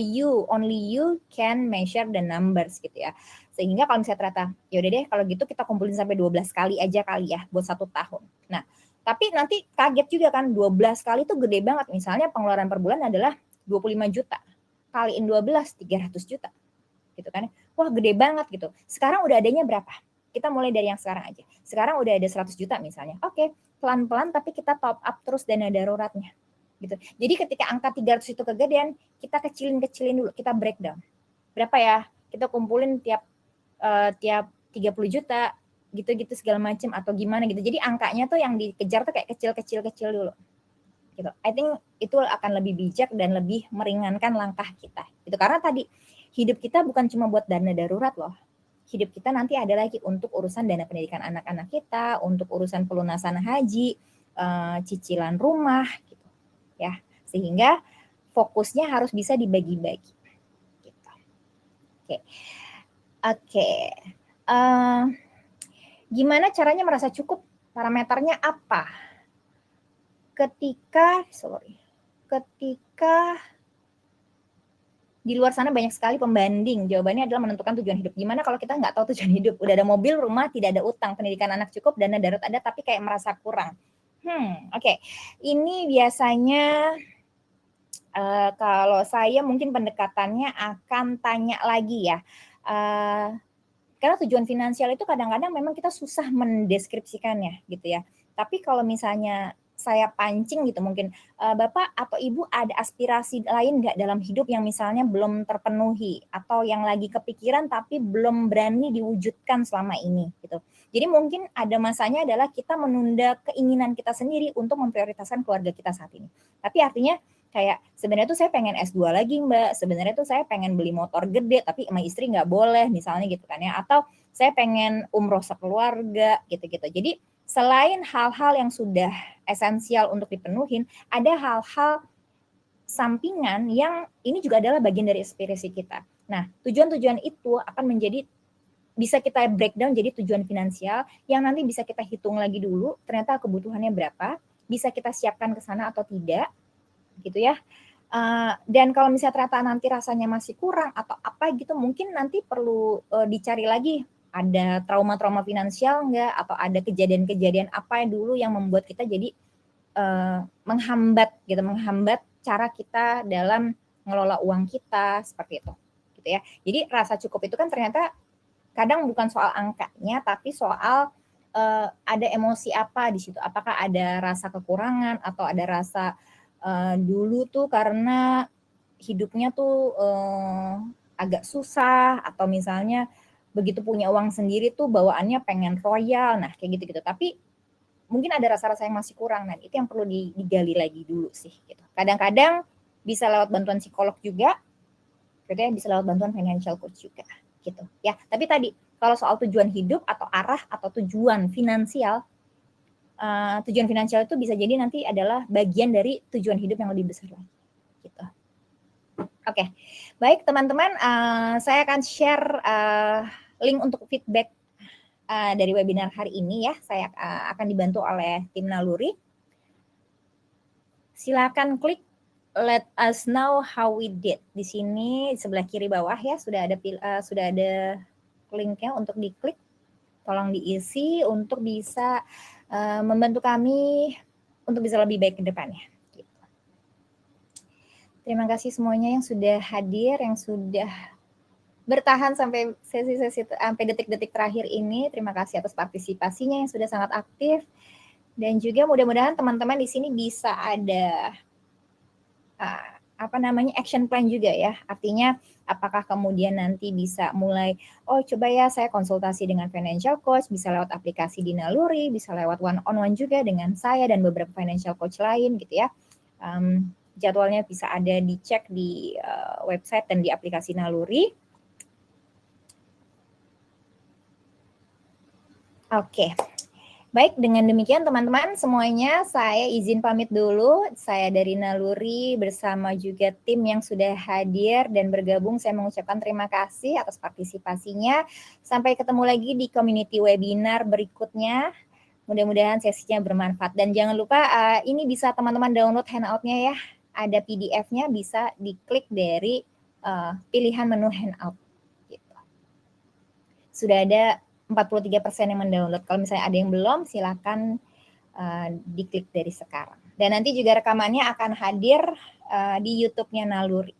only you can measure the numbers gitu ya. Sehingga kalau misalnya ternyata ya udah deh kalau gitu kita kumpulin sampai 12 kali aja kali ya buat 1 tahun. Nah, tapi nanti kaget juga kan 12 kali itu gede banget. Misalnya pengeluaran per bulan adalah 25 juta. Kaliin 12 300 juta. Gitu kan. Wah, gede banget gitu. Sekarang udah adanya berapa? Kita mulai dari yang sekarang aja. Sekarang udah ada 100 juta misalnya. Oke, pelan-pelan tapi kita top up terus dana daruratnya gitu. Jadi ketika angka 300 itu kegedean, kita kecilin dulu, kita breakdown. Berapa ya? Kita kumpulin tiap 30 juta gitu-gitu segala macam atau gimana gitu. Jadi angkanya tuh yang dikejar tuh kayak kecil-kecil dulu. Gitu. I think itu akan lebih bijak dan lebih meringankan langkah kita. Itu karena tadi hidup kita bukan cuma buat dana darurat loh. Hidup kita nanti ada lagi untuk urusan dana pendidikan anak-anak kita, untuk urusan pelunasan haji, cicilan rumah gitu ya. Sehingga fokusnya harus bisa dibagi-bagi. Gitu. Oke. Oke. Gimana caranya merasa cukup? Parameternya apa? Ketika di luar sana banyak sekali pembanding. Jawabannya adalah menentukan tujuan hidup. Gimana kalau kita nggak tahu tujuan hidup? Udah ada mobil, rumah, tidak ada utang, pendidikan anak cukup, dana darurat ada, tapi kayak merasa kurang. Oke. Ini biasanya kalau saya mungkin pendekatannya akan tanya lagi ya. Karena tujuan finansial itu kadang-kadang memang kita susah mendeskripsikannya gitu ya. Tapi kalau misalnya saya pancing gitu mungkin, Bapak atau Ibu ada aspirasi lain nggak dalam hidup yang misalnya belum terpenuhi atau yang lagi kepikiran tapi belum berani diwujudkan selama ini gitu. Jadi mungkin ada masanya adalah kita menunda keinginan kita sendiri untuk memprioritaskan keluarga kita saat ini. Tapi artinya kayak sebenarnya tuh saya pengen S2 lagi Mbak, sebenarnya tuh saya pengen beli motor gede tapi sama istri nggak boleh misalnya gitu kan ya, atau saya pengen umroh sekeluarga gitu-gitu. Jadi selain hal-hal yang sudah esensial untuk dipenuhin, ada hal-hal sampingan yang ini juga adalah bagian dari aspirasi kita. Nah, tujuan-tujuan itu akan menjadi bisa kita breakdown jadi tujuan finansial yang nanti bisa kita hitung lagi dulu ternyata kebutuhannya berapa, bisa kita siapkan ke sana atau tidak gitu ya. Dan kalau misalnya ternyata nanti rasanya masih kurang atau apa gitu, mungkin nanti perlu dicari lagi ada trauma-trauma finansial enggak atau ada kejadian-kejadian apa dulu yang membuat kita jadi menghambat cara kita dalam mengelola uang kita seperti itu gitu ya. Jadi rasa cukup itu kan ternyata kadang bukan soal angkanya tapi soal ada emosi apa di situ. Apakah ada rasa kekurangan atau ada rasa dulu tuh karena hidupnya tuh agak susah atau misalnya begitu punya uang sendiri tuh bawaannya pengen royal, nah kayak gitu-gitu. Tapi mungkin ada rasa-rasa yang masih kurang, nah itu yang perlu digali lagi dulu sih gitu. Kadang-kadang bisa lewat bantuan psikolog juga, gitu ya, bisa lewat bantuan financial coach juga gitu ya. Tapi tadi kalau soal tujuan hidup atau arah atau tujuan finansial itu bisa jadi nanti adalah bagian dari tujuan hidup yang lebih besar lagi. Gitu. Oke, baik teman-teman, saya akan share link untuk feedback dari webinar hari ini ya. Saya akan dibantu oleh tim Naluri. Silakan klik let us know how we did. Di sini di sebelah kiri bawah ya sudah ada linknya untuk diklik. Tolong diisi untuk bisa membantu kami untuk bisa lebih baik ke depannya. Gitu. Terima kasih semuanya yang sudah hadir, yang sudah bertahan sampai sesi-sesi sampai detik-detik terakhir ini. Terima kasih atas partisipasinya yang sudah sangat aktif. Dan juga mudah-mudahan teman-teman di sini bisa ada action plan juga ya. Artinya apakah kemudian nanti bisa mulai, oh coba ya saya konsultasi dengan financial coach, bisa lewat aplikasi di Naluri, bisa lewat one on one juga dengan saya dan beberapa financial coach lain gitu ya. Jadwalnya bisa ada dicek di website dan di aplikasi Naluri. Oke. Baik, dengan demikian teman-teman semuanya saya izin pamit dulu. Saya dari Naluri bersama juga tim yang sudah hadir dan bergabung. Saya mengucapkan terima kasih atas partisipasinya. Sampai ketemu lagi di community webinar berikutnya. Mudah-mudahan sesinya bermanfaat. Dan jangan lupa ini bisa teman-teman download handout-nya ya. Ada PDF-nya, bisa diklik dari pilihan menu handout. Gitu. Sudah ada 43% yang mendownload. Kalau misalnya ada yang belum, silakan diklik dari sekarang. Dan nanti juga rekamannya akan hadir di YouTube-nya Naluri.